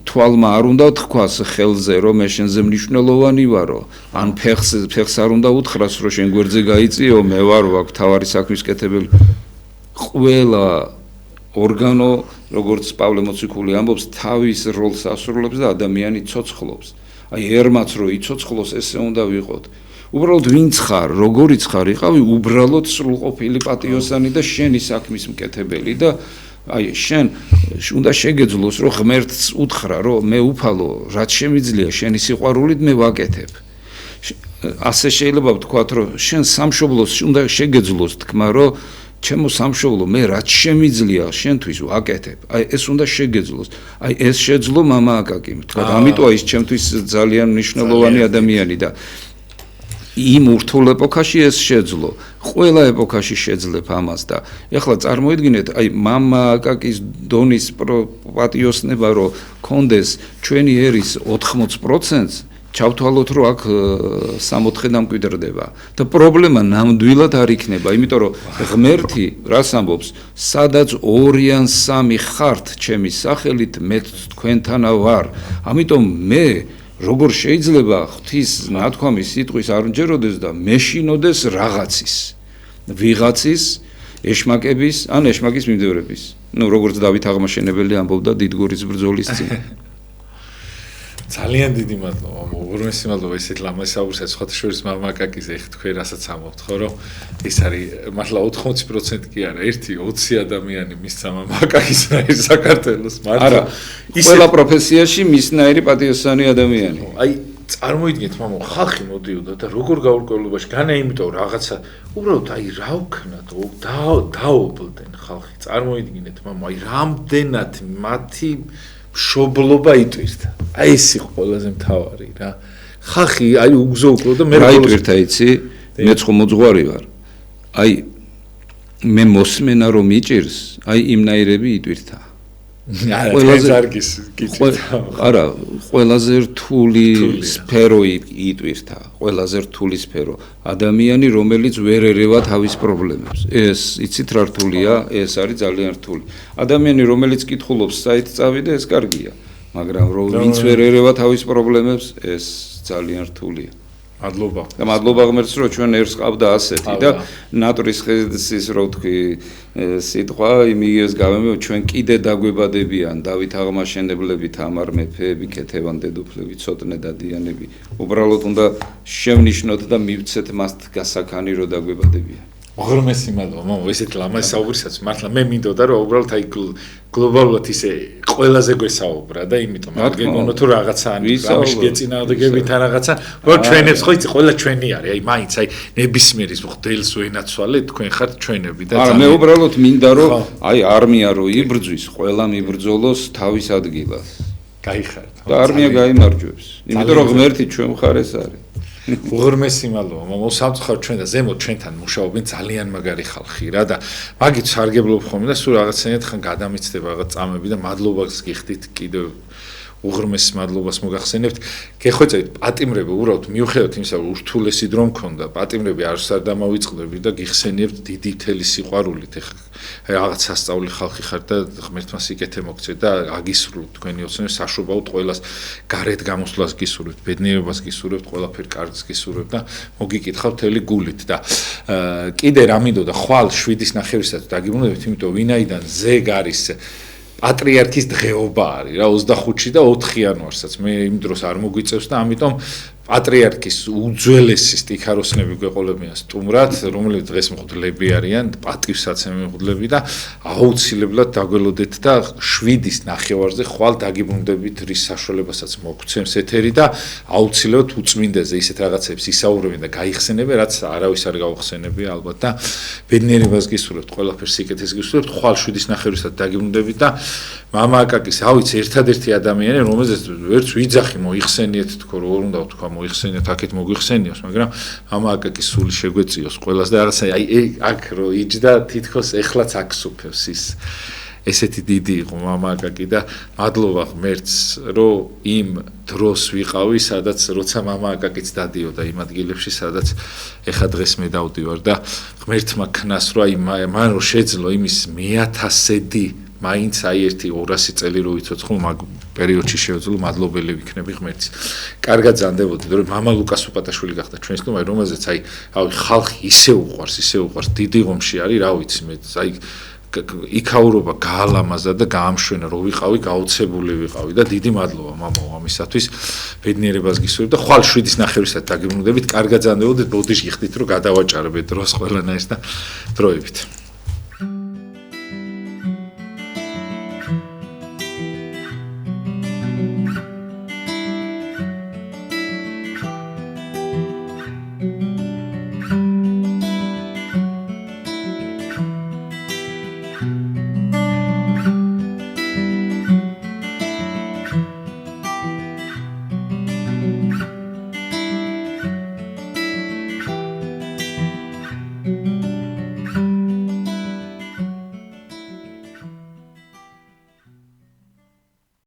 თვალმა არ უნდა თქვას ხელზე, რომ მე შენზე მნიშვნელოვანი ვარო, ან ფეხს არ უნდა უთხრას, რომ შენ გვერდზე გაიწიო, მე ვარ ვაქვს თავარი საქმის კეთებელი. ყველა ორგანო, როგორც პავლე მოციქული ამბობს, თავის როლს ასრულებს და ადამიანი ცოცხლობს. აი ერმაც რო იცოცხლოს, ესე უნდა ვიყოთ. უბრალოდ ვინც ხარ, როგორიც ხარ, იყავი უბრალოდ სრულყოფილი პატიოსანი და შენი საქმის მკეთებელი და აი შენ უნდა შეგეძლოს, რომ ღმერთს უთხრა, რომ მე უფალო, რაც შემიძლია შენი სიყვარულით მე ვაკეთებ. ასე შეიძლება ვთქვათ, რომ შენ სამშობლოს უნდა შეგეძლოს თქმა, რომ ჩემო სამშობლო, მე რაც შემიძლია შენთვის ვაკეთებ. აი ეს უნდა შეგეძლოს. აი ეს შეძლო მამა აკაკიმ. თქვა, ამიტომ ის ჩემთვის ძალიან მნიშვნელოვანი ადამიანი და იმ ურთულ ეპოქაში ეს შეძლო. ყველა ეპოქაში შეძლებ ამას და ეხლა წარმოიდგინეთ, აი მამა აკაკის დონის პატიოსნება რო კონდეს ჩვენი ერის 80%-ს ჩავთვალოთ, რომ აქ 64 დამკვიდრდება და პრობლემა ნამდვილად არ იქნება, იმიტომ რომ ღმერთი რას ამბობს, სადაც 2 ან 3 ხართ ჩემი სახელით, მე თქვენთანა ვარ. ამიტომ მე როგორ შეიძლება ღვთის ნათქვამის სიტყვის არ მჯეროდეს და მეშინოდეს ვიღაცის ეშმაკების ან ეშმაკის მიმდევრების. როგორც დავით აღმაშენებელი ამბობდა დიდგორის ბრძოლის წინ. ძალიან დიდი მადლობა, უღრმესი მადლობა ესეთ ლამაზსაუბრსაც ხოთა შორის მამა აკაკიზე ეხ თქვენ რასაც ამბობთ, ხო რომ ეს არის მართლა 80% კი არა, 1-20 ადამიანი მისცა მამა აკაკისნაირი საქართველოს მართლა არა, ყველა პროფესიაში მისნაირი პატიოსანი ადამიანი. აი წარმოიდგინეთ მამო ხალხი მოდიოდა და როგორ გაურკვევლობაში განა იმიტომ რაღაცა უბრალოდ აი რა ვქნათ დაობლდნენ ხალხი წარმოიდგინეთ მამო აი რამდენად მათი მშობლობა იტვირთა აი ეს იყო ყველაზე მთავარი რა ხალხი აი უგზო და მე რა იტვირთა იცი მე ხომოძღვარი ვარ აი მე მოსმენა რომ იჭირს აი იმნაირები იტვირთა ყველაზე არგის გიწით არა ყველაზე რთული სფერო იტვირთა ყველაზე რთული სფერო ადამიანი რომელიც ვერ ერევა თავის პრობლემებს ეს იცით რა რთულია ეს არის ძალიან რთული ადამიანი რომელიც კითხულობს საით წავიდა ეს კარგია მაგრამ ვინც ვერ ერევა თავის პრობლემებს ეს ძალიან რთულია მადლობა და მადლობა ღმერთს რომ ჩვენ ერს ყავდა ასეთი და ნატურის ხედის რო თქვი სიტყვა იმის გამომი ჩვენ კიდე დაგვებადებიან დავით აღმაშენებლები თამარ მეფეები ქეთევან დედოფლები ცოტნე დადიანები უბრალოდ უნდა შევნიშნოთ და მივცეთ მას გასაქანი რომ დაგვებადებიან უღრმესი მადლობა მამო ესეთ ლამაზ საუბრისას მართლა მე მინდოდა რომ უბრალოდ აი გლობალურად ისე ყველაზე გვესაუბრა და იმიტომ გეგონა თუ რაღაცა ამის გეწინააღმდეგებით ან რაღაცა რომ ჩვენებს ხო იცი ყველა ჩვენი არის აი მაინც აი ნებისმიერის მღდელს ვენაცვალე თქვენ ხართ ჩვენები და არა მე უბრალოდ მინდა რომ აი არმია რო იბრძვის ყველა მიბრძოლოს თავის ადგილას გაიხარეთ და არმია გაიმარჯვებს იმიტომ რომ ღმერთი ჩვენ მხარეს არის უღრმესი მადლობა მამო სამწუხაროდ ჩვენ და ზემოთ ჩვენთან მუშაობენ ძალიან მაგარი ხალხი რა და მაგით სარგებლობ ხოლმე და სულ რაღაცნაირად ხან გადამიცდება რაღაც წამები და მადლობას გიხდით კიდევ უღრმეს მადლობას მოგახსენებთ გეხვეწებით პატიმრები უბრალოდ მიუხედავად იმისა რომ ურთულესი დრო მქონდა პატიმრები არც არ დამავიწყდები და გიხსენებთ დიდი თელი სიყვარულით ეხლა რაღაც სასწაული ხალხი ხარ და ღმერთმა სიკეთე მოგცეთ და აგისრულებთ თქვენი ოცნებს საშობაოდ ყველას გარეთ გამოსვლას გისურვებთ ბედნიერებას გისურვებთ ყველაფერ კარგს გისურვებთ და მოგიკითხავთ თელი გულით და კიდე რა მინდოდა ხვალ 7-ის ნახევრისაც დაგიბრუნდებით იმიტომ ვინაიდან ზეგ არის პატრიარქის დღეობა არის რა 25-ში და 4 იანვარსაც მე იმ დროს არ მოგვიწევს და ამიტომ პატრიარქის უძველესი სტიქაროსნები გვეყოლებიან სტუმრად, რომლებიც დღეს მღვდლები არიან, პატივსაცემი მღვდლები და აუცილებლად დაგველოდეთ და 7-ის ნახევარზე ხვალ დაგიბრუნდებით, რის საშუალებასაც მოგცემს ეთერი და აუცილებლად უწმინდეზე ისეთ რაღაცებს ისაუბრებენ და გაიხსენებენ, რაც არავის არ გავხსენებია ალბათ და ბედნიერებას გისურვებთ, ყველაფერს სიკეთეს გისურვებთ, ხვალ 7-ის ნახევრისაც დაგიბრუნდებით და მამა აკაკის, ავიც ერთადერთი ადამიანი, რომელზეც ვერც ვიძახი მოიხსენიეთ თქო, როგორ უნდა ვთქვა მოიხსენიეთ, აქეთ მოგვიხსენიოს, მაგრამ მამა აკაკის სული შეგვეწიოს ყველას და რაღაცა აი აქ რო იჯდა თითქოს ეხლაც აქ სუფევს ის ესეთი დიდი იყო მამა აკაკი და მადლობა ღმერთს რომ იმ დროს ვიყავი სადაც როცა მამა აკაკიც დადიოდა იმ ადგილებში სადაც ეხა დღეს მე დავდივარ და ღმერთმა ქნას რომ აი მან რო შეძლო იმის 1000-დი მაინც აი ერთი 200 წელი რო იცოცხლო მაგ პერიოდში შეეძლო მადლობელი ვიქნები ღმერთის. კარგად ზანდებოდით რომ მამა ლუკას უპატაშვილი გახდა ჩვენს თომი რომელზეც აი ხალხი ისე უყვარს დიდი ღომში არის რა ვიცი მე აი იქაურობა გაალამაზა და გაამშვენა რომ ვიყავი გაოცებული ვიყავი და დიდი მადლობა მამაო ამისათვის ბედნიერებას გისურვებთ და ხვალ 7-ის ნახევრისაც დაგიბრუნდებით კარგად ზანდებოდით ბოდიში ხდით რომ გადავაჭარბეთ დროს ყველანაირს და დროებით